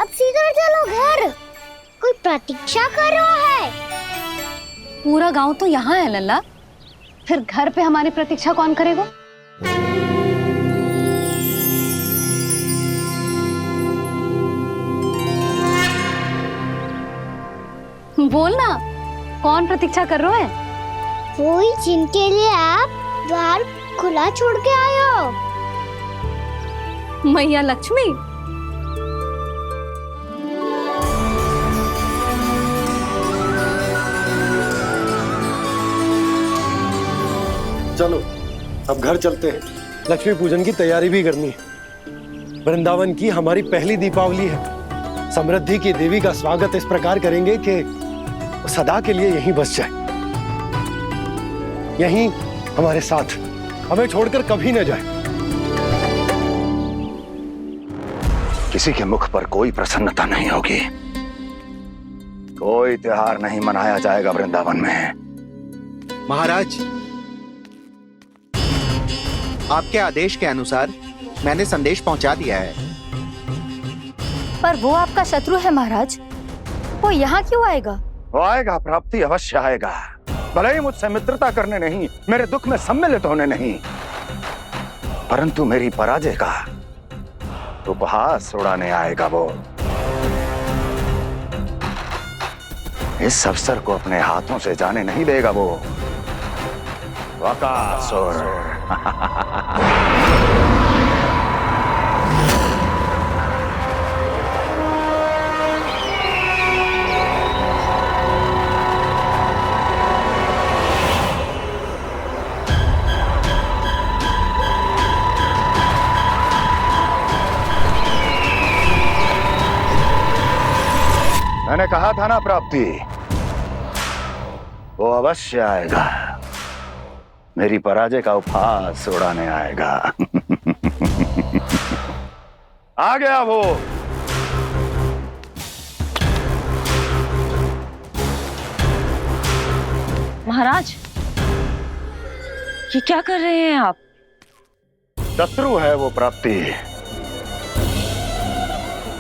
अब सीधा चलो घर। कोई प्रतीक्षा कर रहा है। पूरा गांव तो यहाँ है लल्ला, फिर घर पे हमारी प्रतीक्षा कौन करेगा? बोलना, कौन प्रतीक्षा कर रहे हैं? वही जिनके लिए आप द्वार खुला छोड़ के आए हो। मैया लक्ष्मी। चलो अब घर चलते हैं। लक्ष्मी पूजन की तैयारी भी करनी है। वृंदावन की हमारी पहली दीपावली है। समृद्धि की देवी का स्वागत इस प्रकार करेंगे कि सदा के लिए यहीं बस जाए, यहीं हमारे साथ, हमें छोड़कर कभी न जाए। किसी के मुख पर कोई प्रसन्नता नहीं होगी, कोई त्योहार नहीं मनाया जाएगा वृंदावन में। महाराज, आपके आदेश के अनुसार मैंने संदेश पहुंचा दिया है। पर वो आपका शत्रु है महाराज, वो यहाँ क्यों आएगा? वो आएगा, प्राप्ति अवश्य आएगा। भले ही मुझसे मित्रता करने नहीं, मेरे दुख में सम्मिलित होने नहीं, परंतु मेरी पराजय का उपहास उड़ाने आएगा वो। इस अवसर को अपने हाथों से जाने नहीं देगा वो। बकासुर। मैंने कहा था ना प्राप्ति, वो अवश्य आएगा, मेरी पराजय का उपहास उड़ाने आएगा। आ गया वो। महाराज, ये क्या कर रहे हैं आप? शत्रु है वो प्राप्ति,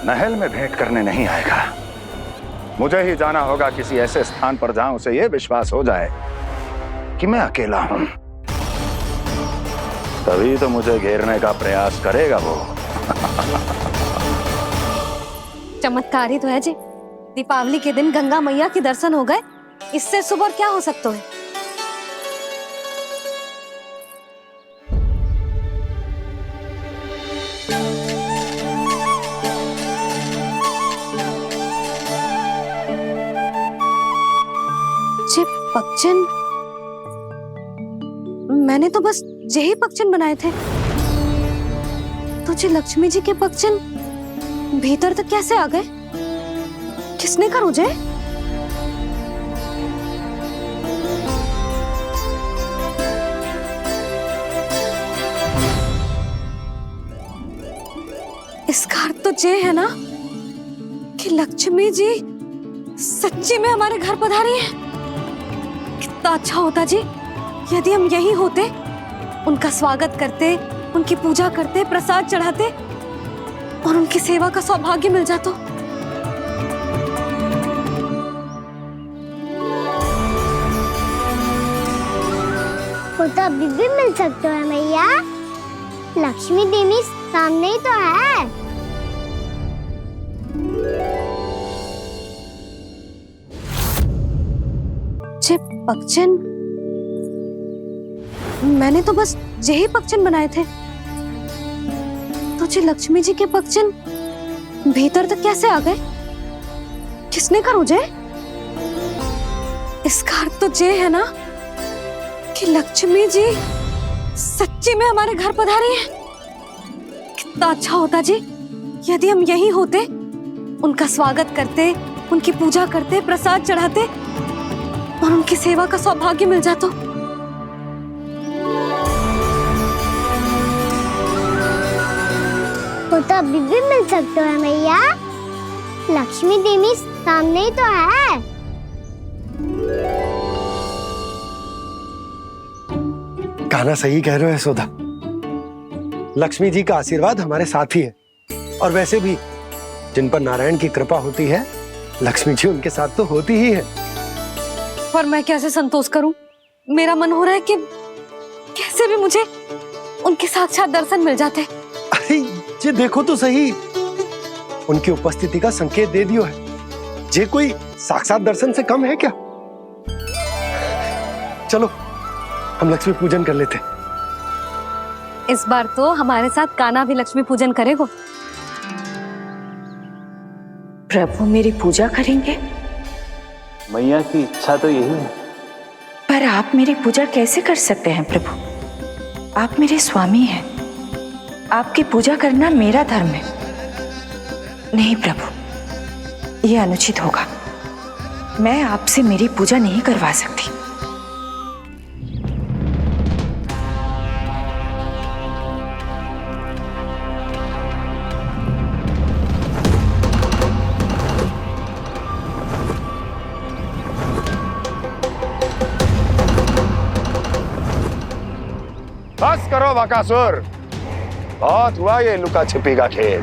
महल में भेंट करने नहीं आएगा। मुझे ही जाना होगा किसी ऐसे स्थान पर जहां उसे यह विश्वास हो जाए कि मैं अकेला हूं, तभी तो मुझे घेरने का प्रयास करेगा वो। चमत्कार ही तो है जी। दीपावली के दिन गंगा मैया के दर्शन हो गए, इससे शुभ और क्या हो सकता है? पक्षन, मैंने तो बस यही पक्षन बनाए थे। तुझे लक्ष्मी जी के पक्षन भीतर तक कैसे आ गए? किसने कर मुझे? इसका अर्थ तो ये है ना कि लक्ष्मी जी सच्ची में हमारे घर पधारी हैं। कितना अच्छा होता जी यदि हम यहीं होते, उनका स्वागत करते, उनकी पूजा करते, प्रसाद चढ़ाते और उनकी सेवा का सौभाग्य मिल जाता। वो तो अभी भी मिल सकता है मैया, लक्ष्मी देवी सामने ही तो है। पक्षन, मैंने तो बस यही पक्षन बनाए थे। तुझे लक्ष्मी जी के पक्षन भीतर तक कैसे आ गए? किसने कर मुझे? इसका अर्थ तो ये है ना कि लक्ष्मी जी सच्ची में हमारे घर पधारी हैं। कितना अच्छा होता जी यदि हम यहीं होते, उनका स्वागत करते, उनकी पूजा करते, प्रसाद चढ़ाते और उनकी सेवा का सौभाग्य मिल जाता। वो तो अभी भी मिल सकते हैं मैया। लक्ष्मी देवी सामने ही तो है। गाना सही कह रहे हो यशोदा। लक्ष्मी जी का आशीर्वाद हमारे साथ ही है, और वैसे भी जिन पर नारायण की कृपा होती है, लक्ष्मी जी उनके साथ तो होती ही है। पर मैं कैसे संतोष करूं? मेरा मन हो रहा है कि कैसे भी मुझे उनके साक्षात दर्शन मिल जाते। अरे ये देखो तो सही, उनकी उपस्थिति का संकेत दे दियो है। ये कोई साक्षात दर्शन से कम है क्या? चलो हम लक्ष्मी पूजन कर लेते। इस बार तो हमारे साथ कान्हा भी लक्ष्मी पूजन करेगा। प्रभु मेरी पूजा करेंगे? मैया की इच्छा तो यही है। पर आप मेरी पूजा कैसे कर सकते हैं प्रभु? आप मेरे स्वामी हैं, आपकी पूजा करना मेरा धर्म है। नहीं प्रभु, यह अनुचित होगा। मैं आपसे मेरी पूजा नहीं करवा सकती। बस करो बकासुर, बहुत हुआ ये लुका छिपी का खेल।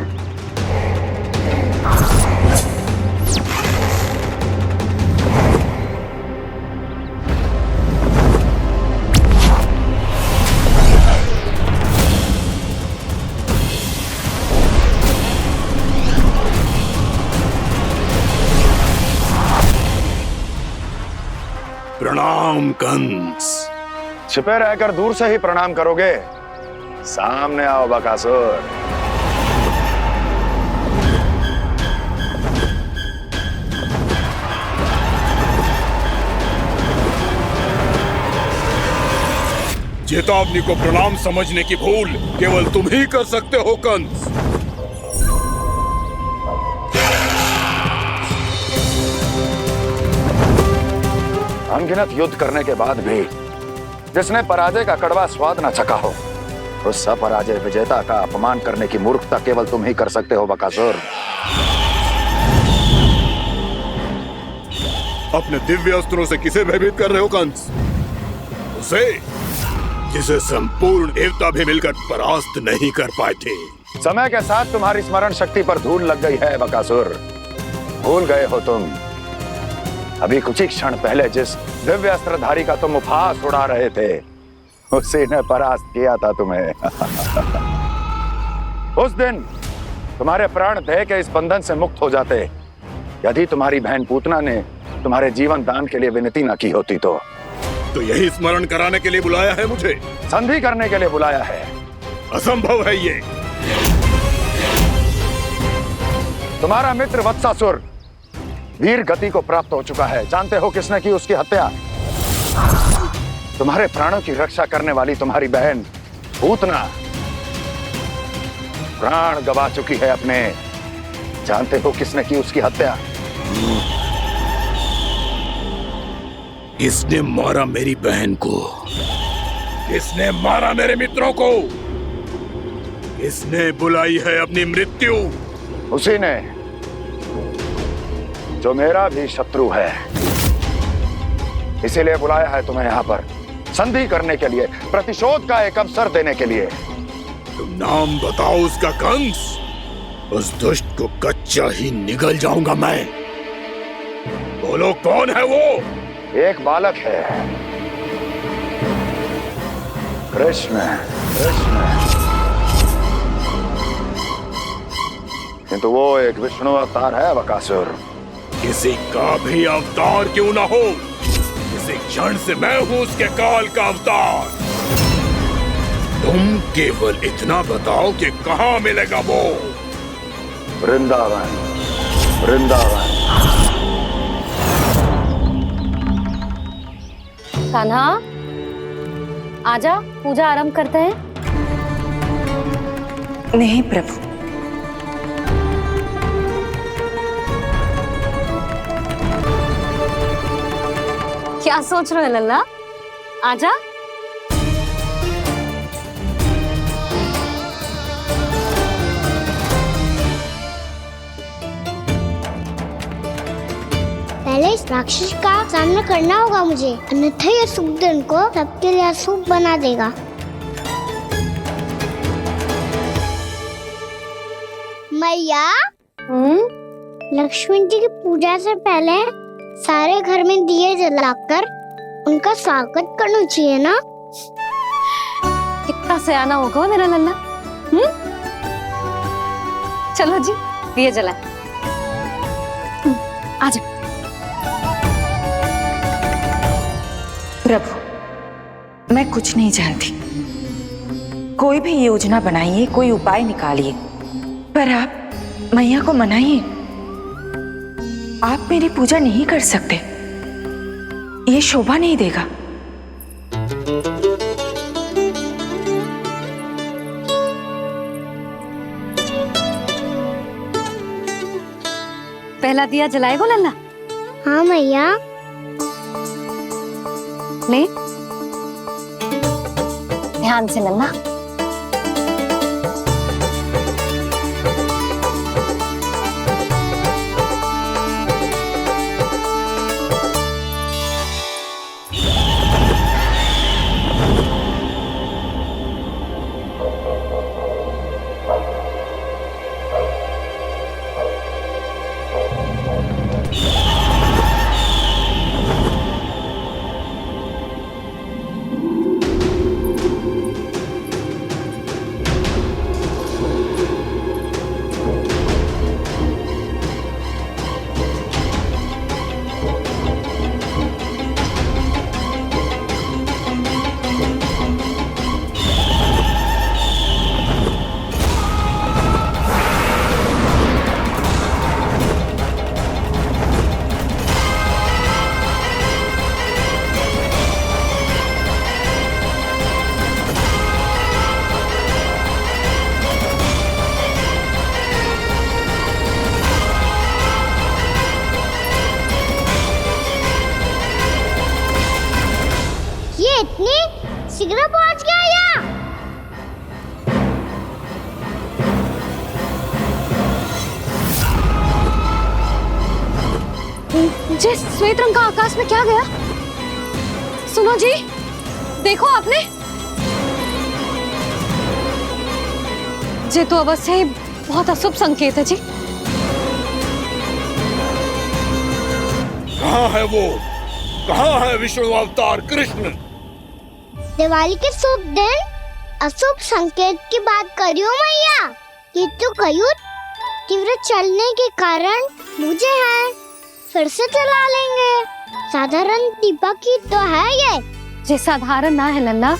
प्रणाम कंस। छिपे रहकर दूर से ही प्रणाम करोगे? सामने आओ बकासुर। चेतावनी को प्रणाम समझने की भूल केवल तुम ही कर सकते हो कंस। अनगिनत युद्ध करने के बाद भी जिसने पराजय का कड़वा स्वाद न चखा हो, उस अपराजय विजेता का अपमान करने की मूर्खता केवल तुम ही कर सकते हो बकासुर। अपने दिव्य अस्त्रों से किसे भयभीत कर रहे हो कंस? उसे जिसे संपूर्ण देवता भी मिलकर परास्त नहीं कर पाए थे। समय के साथ तुम्हारी स्मरण शक्ति पर धूल लग गई है बकासुर। भूल गए हो तुम अभी कुछ ही क्षण पहले जिस दिव्य अस्त्रधारी का तुम उपहास उड़ा रहे थे, उसी ने परास्त किया था तुम्हें। उस दिन तुम्हारे प्राण देह के इस बंधन से मुक्त हो जाते यदि तुम्हारी बहन पूतना ने तुम्हारे जीवन दान के लिए विनती न की होती तो यही स्मरण कराने के लिए बुलाया है मुझे? संधि करने के लिए बुलाया है। असंभव है ये। तुम्हारा मित्र वत्सासुर वीर गति को प्राप्त हो चुका है। जानते हो किसने की उसकी हत्या? तुम्हारे प्राणों की रक्षा करने वाली तुम्हारी बहन पूतना प्राण गवा चुकी है अपने। जानते हो किसने की उसकी हत्या? किसने मारा मेरी बहन को? किसने मारा मेरे मित्रों को? किसने बुलाई है अपनी मृत्यु? उसी ने जो मेरा भी शत्रु है। इसीलिए बुलाया है तुम्हें यहाँ पर संधि करने के लिए, प्रतिशोध का एक अवसर देने के लिए। तुम नाम बताओ उसका कंस। उस दुष्ट को कच्चा ही निगल जाऊंगा मैं। बोलो कौन है वो? एक बालक है, कृष्ण। किंतु वो एक विष्णु अवतार है बकासुर। किसी का भी अवतार क्यों ना हो, इसी क्षण से मैं हूं उसके काल का अवतार। तुम केवल इतना बताओ कि कहां मिलेगा वो? वृंदावन, वृंदावन। कान्हा, आजा, पूजा आरंभ करते हैं। नहीं प्रभु, क्या सोच रहे हो लल्ला? आजा। पहले इस राक्षस का सामना करना होगा मुझे, अन्यथा ये शुभ दिन को सबके लिए अशुभ बना देगा। मैया, लक्ष्मी जी की पूजा से पहले सारे घर में दिए जलाकर उनका स्वागत करना चाहिए ना? कितना सयाना होगा मेरा लल्ला। चलो जी, दिए जलाए। आजा। प्रभु, मैं कुछ नहीं जानती। कोई भी योजना बनाइए, कोई उपाय निकालिए, पर आप मैया को मनाइए। आप मेरी पूजा नहीं कर सकते, ये शोभा नहीं देगा। पहला दिया जलाएगो लल्ला? हाँ मैया। ले, ध्यान से लल्ला। शीघ्र पहुंच गया यहाँ। जी, श्वेत रंग का आकाश में क्या गया? सुनो जी, देखो आपने, ये तो अवश्य ही बहुत अशुभ संकेत है जी। कहाँ है वो? कहाँ है विष्णु अवतार कृष्ण? दिवाली के शुभ दिन अशुभ संकेत की बात करियो मैया। ये तो कयूत तीव्र चलने के कारण मुझे है, फिर से चला लेंगे। साधारण दीपक ही तो है ये साधारण ना है लल्ला,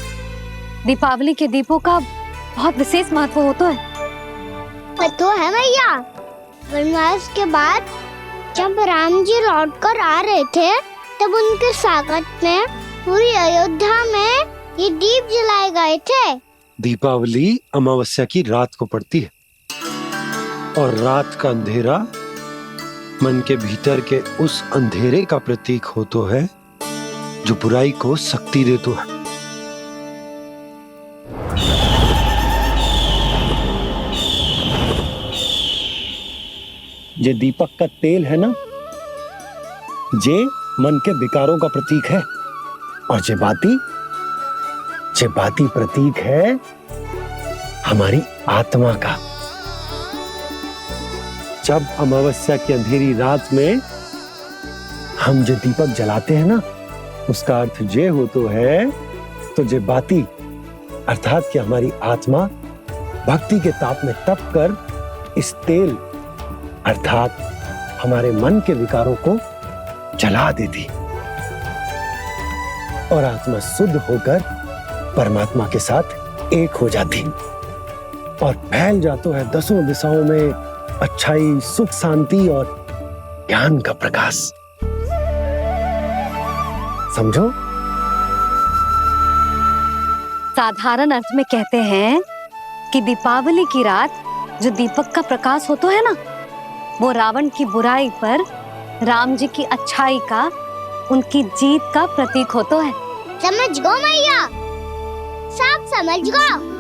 दीपावली के दीपों का बहुत विशेष महत्व होता है। तो है मैया, वनवास के बाद जब राम जी लौट कर आ रहे थे तब उनके स्वागत में पूरी अयोध्या में ये दीप जलाए गए थे। दीपावली अमावस्या की रात को पड़ती है और रात का अंधेरा मन के भीतर के उस अंधेरे का प्रतीक हो तो है जो बुराई को शक्ति दे तो है। ये दीपक का तेल है ना, जे मन के विकारों का प्रतीक है, और जे बाती प्रतीक है हमारी आत्मा का। जब अमावस्या की अंधेरी रात में हम जो दीपक जलाते हैं ना, उसका अर्थ ये हो तो है, तो जे बाती अर्थात कि हमारी आत्मा भक्ति के ताप में तप कर इस तेल अर्थात हमारे मन के विकारों को जला देती और आत्मा शुद्ध होकर परमात्मा के साथ एक हो जाती और फैल जाता है दसों दिशाओं में अच्छाई, सुख, शांति और ज्ञान का प्रकाश। समझो? साधारण अर्थ में कहते हैं कि दीपावली की रात जो दीपक का प्रकाश होता है ना, वो रावण की बुराई पर राम जी की अच्छाई का, उनकी जीत का प्रतीक होता है। समझ गो मैया, सब समझ गो।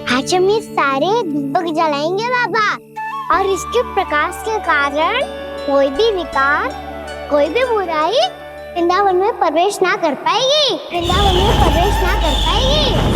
आज हम ये सारे दीपक जलाएंगे बाबा, और इसके प्रकाश के कारण कोई भी विकार, कोई भी बुराई वृंदावन में प्रवेश ना कर पाएगी, वृंदावन में प्रवेश ना कर पाएगी।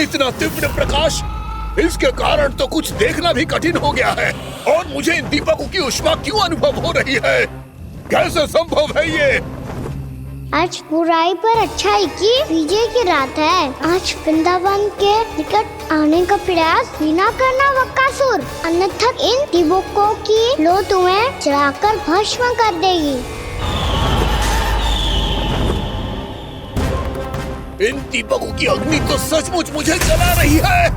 इतना तीव्र प्रकाश, इसके कारण तो कुछ देखना भी कठिन हो गया है। और मुझे इन दीपकों की ऊष्मा क्यों अनुभव हो रही है? कैसे संभव है ये? आज बुराई पर अच्छाई की विजय की रात है। आज वृंदावन के निकट आने का प्रयास भी ना करना बकासुर, अन्यथा इन दीपकों की लो तुम्हें जलाकर भस्म कर देगी। इन दीपकों की अग्नि तो सचमुच मुझे जला रही है।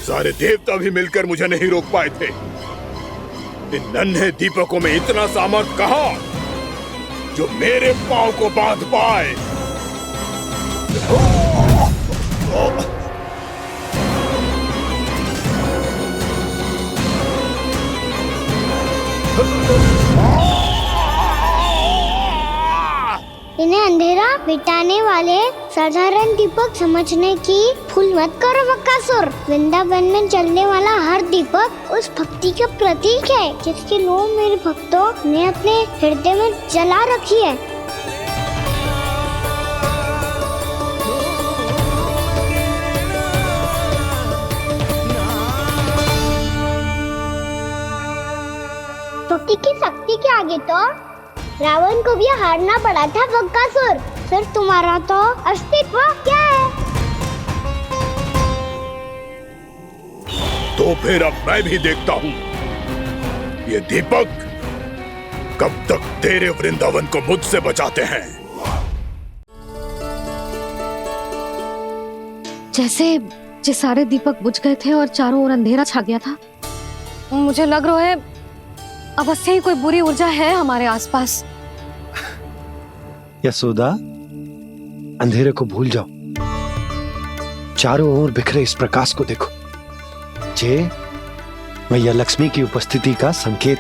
सारे देवता भी मिलकर मुझे नहीं रोक पाए थे। इन नन्हे दीपकों में इतना सामर्थ्य कहां जो मेरे पांव को बांध पाए। इन्हें अंधेरा मिटाने वाले साधारण दीपक समझने की भूल मत करो बकासुर। वृंदावन में जलने वाला हर दीपक उस भक्ति का प्रतीक है जिसकी लो मेरे भक्तों ने अपने हृदय में जला रखी है। भक्ति की शक्ति के आगे तो रावण को भी हारना पड़ा था बकासुर। फिर तुम्हारा तो अस्तित्व क्या है? तो फिर अब मैं भी देखता हूँ ये दीपक कब तक तेरे वृंदावन को मुझसे बचाते हैं। जैसे सारे दीपक बुझ गए थे और चारों ओर अंधेरा छा गया था, मुझे लग रहा है अवश्य ही कोई बुरी ऊर्जा है हमारे आसपास। यशोदा, अंधेरे को भूल जाओ, चारों ओर बिखरे इस प्रकाश को देखो। जे मैया लक्ष्मी की उपस्थिति का संकेत,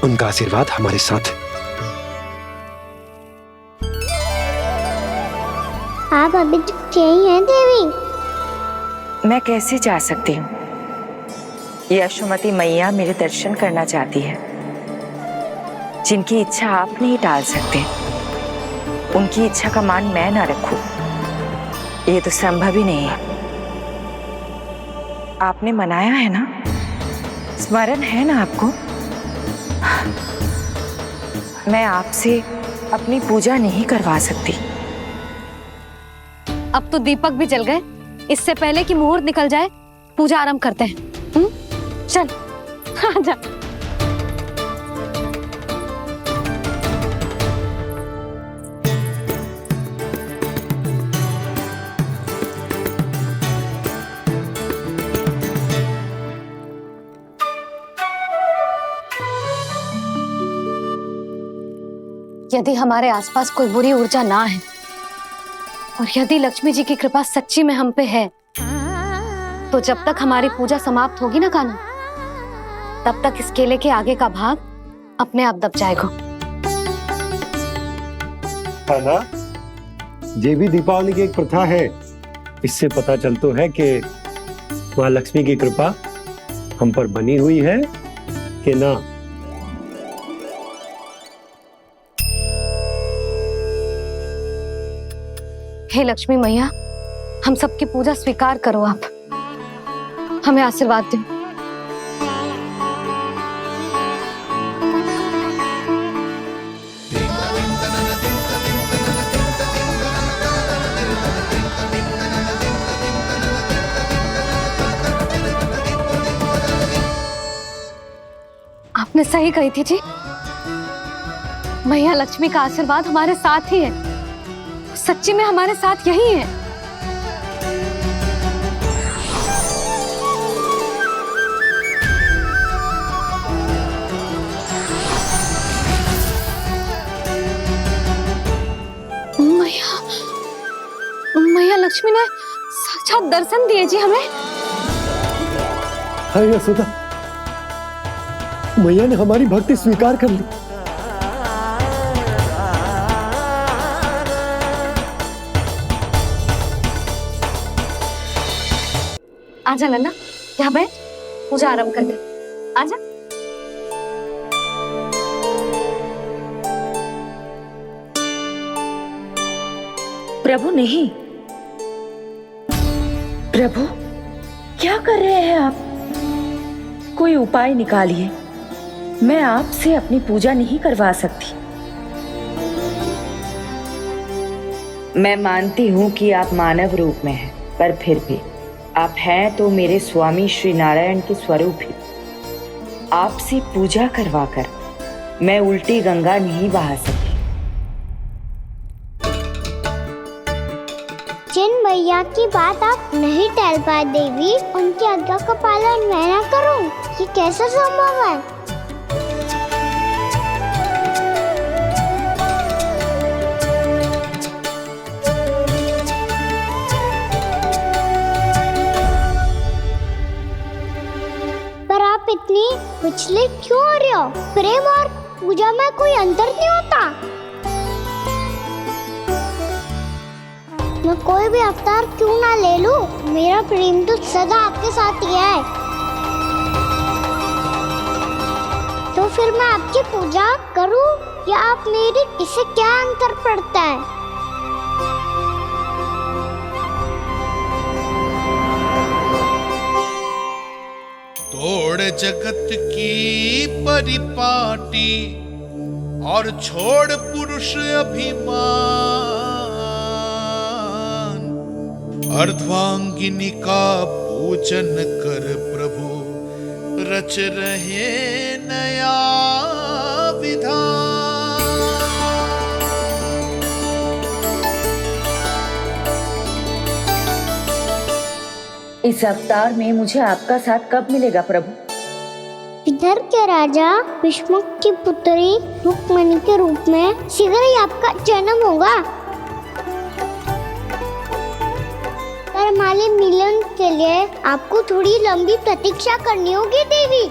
उनका आशीर्वाद हमारे साथ है। आप अभी तक यही हैं देवी? मैं कैसे जा सकती हूँ? यशोमती मैया मेरे दर्शन करना चाहती है। जिनकी इच्छा आप नहीं टाल सकते, उनकी इच्छा का मान मैं ना रखूं, ये तो संभव ही नहीं है। आपने मनाया है ना, स्मरण है ना आपको? मैं आपसे अपनी पूजा नहीं करवा सकती। अब तो दीपक भी जल गए, इससे पहले कि मुहूर्त निकल जाए पूजा आरंभ करते हैं। चल आजा। यदि हमारे आसपास कोई बुरी ऊर्जा ना है और यदि लक्ष्मी जी की कृपा सच्ची में हम पे है, तो जब तक हमारी पूजा समाप्त होगी ना कान्हा, तब तक इस केले के आगे का भाग अपने आप दब जाएगा। है ना? ये भी दीपावली की एक प्रथा है। इससे पता चलता है कि माँ लक्ष्मी की कृपा हम पर बनी हुई है कि ना। हे लक्ष्मी मैया, हम सबकी पूजा स्वीकार करो, आप हमें आशीर्वाद दो। आपने सही कही थी जी, मैया लक्ष्मी का आशीर्वाद हमारे साथ ही है, सच्ची में हमारे साथ यही है। मैया लक्ष्मी ने साक्षात दर्शन दिए जी हमें। हाय यशोदा, मैया ने हमारी भक्ति स्वीकार कर ली। आजा नन्ना, यहाँ बैठ, पूजा आरंभ कर दे। आजा। प्रभु नहीं, प्रभु क्या कर रहे हैं आप? कोई उपाय निकालिए, मैं आपसे अपनी पूजा नहीं करवा सकती। मैं मानती हूँ कि आप मानव रूप में हैं, पर फिर भी आप हैं तो मेरे स्वामी श्री नारायण के स्वरूप ही। आपसे पूजा करवाकर मैं उल्टी गंगा नहीं बहा सकी। जिन मैया की बात आप नहीं टाल पाए देवी, उनकी आज्ञा का पालन मैं ना करूं, ये कैसे संभव है? पर आप इतनी विचलित क्यों हो रहे हो? प्रेम और पूजा में कोई अंतर नहीं होता। मैं कोई भी अवतार क्यों ना ले लूं, मेरा प्रेम तो सदा आपके साथ ही है। तो फिर मैं आपकी पूजा करूं या आप मेरी, इससे क्या अंतर पड़ता है? तोड़ जगत की परिपाटी और छोड़ पुरुष अभिमान, अर्धांगिनी का पूजन कर प्रभु रच रहे नया विधान। इस अवतार में मुझे आपका साथ कब मिलेगा प्रभु? इधर के राजा भीष्मक की पुत्री रुक्मणी के रूप में शीघ्र ही आपका जन्म होगा। पर हमारे मिलन के लिए आपको थोड़ी लंबी प्रतीक्षा करनी होगी देवी,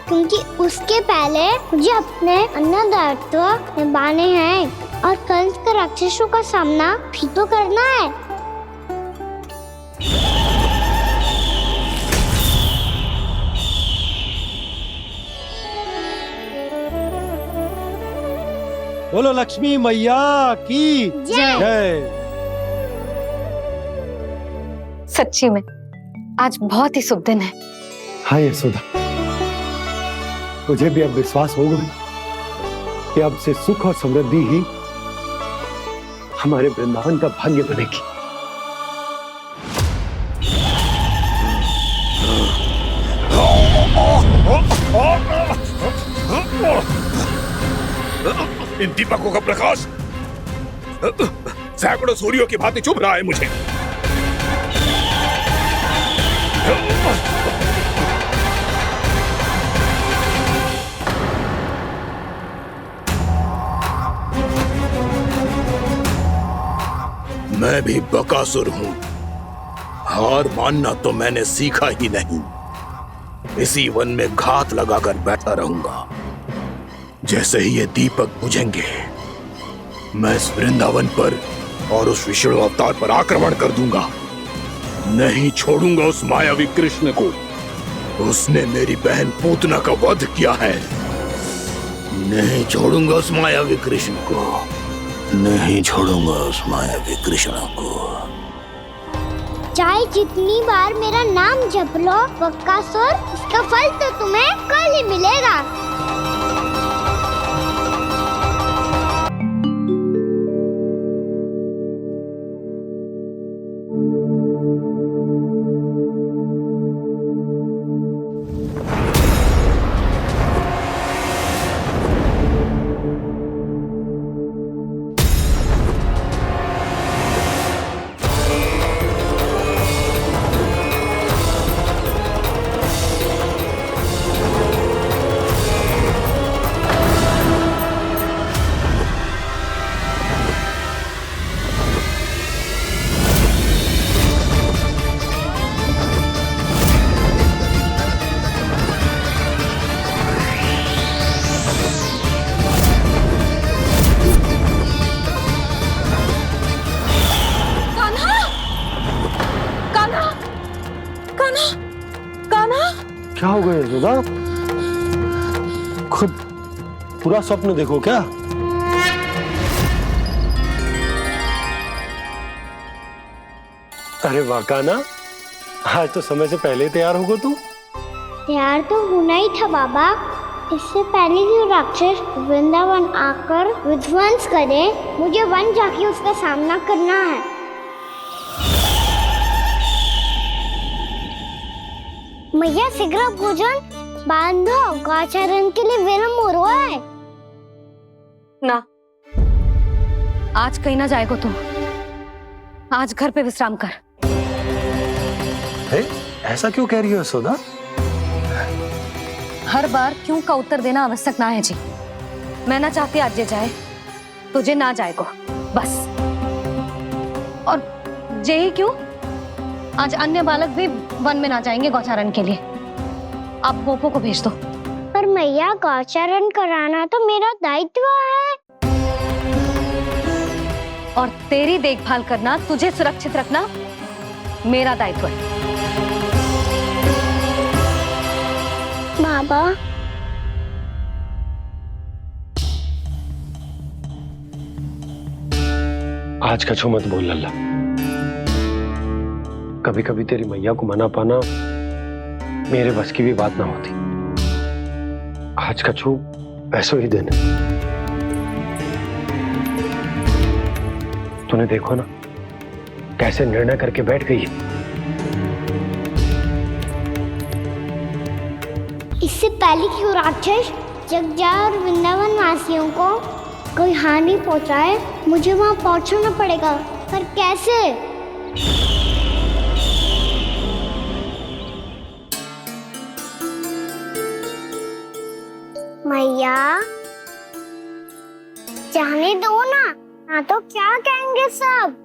क्योंकि उसके पहले मुझे अपने अन्य दायित्व निभाने हैं और कंस के राक्षसों का सामना भी तो करना है। बोलो लक्ष्मी मैया की जय। सच्ची में आज बहुत ही शुभ दिन है। हाँ यशोदा, मुझे भी अब विश्वास हो गया कि अब से सुख और समृद्धि ही हमारे वृंदावन का भाग्य बनेगी। इन दीपकों का प्रकाश सैकड़ों सूर्यों की भांति चुभ रहा है मुझे। मैं भी बकासुर हूं, हार मानना तो मैंने सीखा ही नहीं। इसी वन में घात लगाकर बैठा रहूंगा। जैसे ही ये दीपक बुझेंगे, मैं इस वृंदावन पर और उस विष्णु अवतार पर आक्रमण कर दूंगा। नहीं छोड़ूंगा उस मायावी कृष्ण को। उसने मेरी बहन पूतना का वध किया है। नहीं छोड़ूंगा उस मायावी कृष्ण को। नहीं छोड़ूंगा उस मायावी कृष्ण को। चाहे जितनी बार मेरा नाम जप लो बक्कासुर, इसका फल तो तुम्हें कल ही मिलेगा। क्या हो गया यशोदा? खुद पूरा स्वप्न देखो क्या? अरे वाह कान्हा, आज तो समय से पहले तैयार होगा तू। तैयार तो होना ही था बाबा। इससे पहले कि राक्षस वृंदावन आकर विध्वंस करे, मुझे वन जाके उसका सामना करना है। मैया शीघ्र भोजन बांधो, गौचरण के लिए विलंब हो रहा है। ना, आज कहीं ना जाएगो तुम। आज घर पे विश्राम कर। ऐसा क्यों कह रही हो यशोदा? हर बार क्यों का उत्तर देना आवश्यक ना है जी। मैं ना चाहती आज ये जाए, तुझे ना जाएगो बस। और जे ही क्यों, आज अन्य बालक भी वन में ना जाएंगे गौचारण के लिए। आप गोपो को भेज दो। पर मैया गौचारण कराना तो मेरा दायित्व है। और तेरी देखभाल करना, तुझे सुरक्षित रखना मेरा दायित्व है। बाबा, आज कछु मत बोल लल्ला। कभी कभी तेरी मैया को मना पाना मेरे बस की भी बात ना होती। आज कछु ऐसो ही दिन है। तूने देखो ना कैसे निर्णय करके बैठ गई है। इससे पहले कि वो राक्षस जगजा और वृंदावन वासियों को कोई हानि पहुंचाए, मुझे वहां पहुंचना पड़ेगा। पर कैसे? मैया, जाने दो ना तो क्या कहेंगे सब।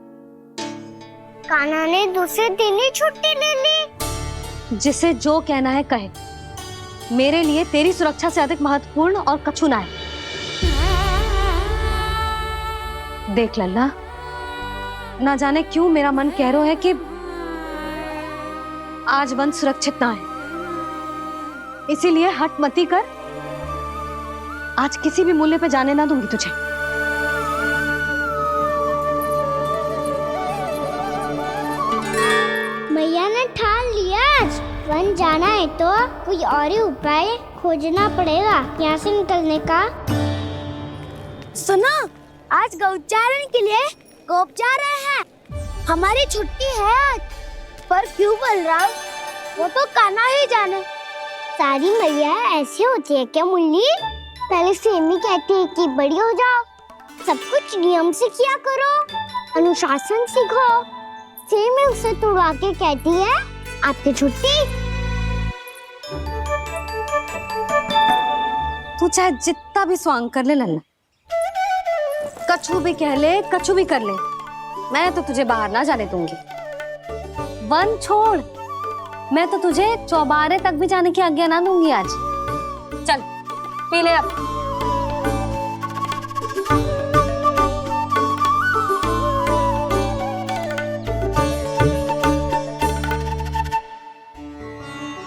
कान्हा ने दूसरे दिन ही छुट्टी ले ली। जिसे जो कहना है कहे। मेरे लिए तेरी सुरक्षा से अधिक महत्वपूर्ण और कछु ना है। देख लल्ला, ना जाने क्यों मेरा मन कह रहा है कि आज वन सुरक्षित ना है। इसीलिए हट मती कर। आज किसी भी मूल्य पे जाने ना दूंगी तुझे। मैया ने ठान लिया, आज वन जाना है तो कोई और ही उपाय खोजना पड़ेगा यहाँ से निकलने का। सुनो, आज गौचारण के लिए गोप जा रहे हैं। हमारी छुट्टी है आज। पर क्यों बलराम? वो तो कान्हा ही जाने। सारी मैया ऐसी होती है क्या मुन्नी? पहले सेमी कहती है कि बड़ी हो जाओ, सब कुछ नियम से किया करो, अनुशासन सीखो। सेमी उसे तुड़वा के कहती है आपकी छुट्टी। तू चाहे जितना भी स्वांग कर ले लल्ला, कछु भी कह ले, कछु भी कर ले, मैं तो तुझे बाहर ना जाने दूंगी। वन छोड़, मैं तो तुझे चौबारे तक भी जाने की आज्ञा ना दूंगी आज। चल पी ले अब।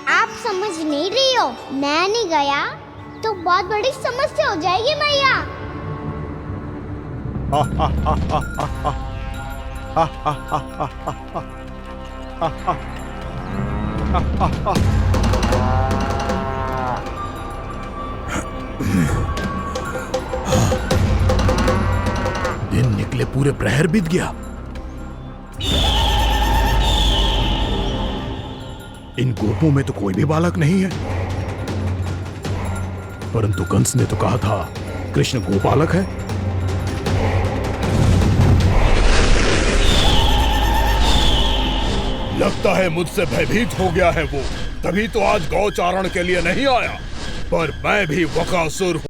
आप समझ नहीं रही हो, मैं नहीं गया तो बहुत बड़ी समस्या हो जाएगी मैया। दिन निकले पूरे प्रहर बीत गया। इन गोपों में तो कोई भी बालक नहीं है, परंतु कंस ने तो कहा था कृष्ण गोपालक है। लगता है मुझसे भयभीत हो गया है वो, तभी तो आज गौचारण के लिए नहीं आया। पर मैं भी बकासुर हूं।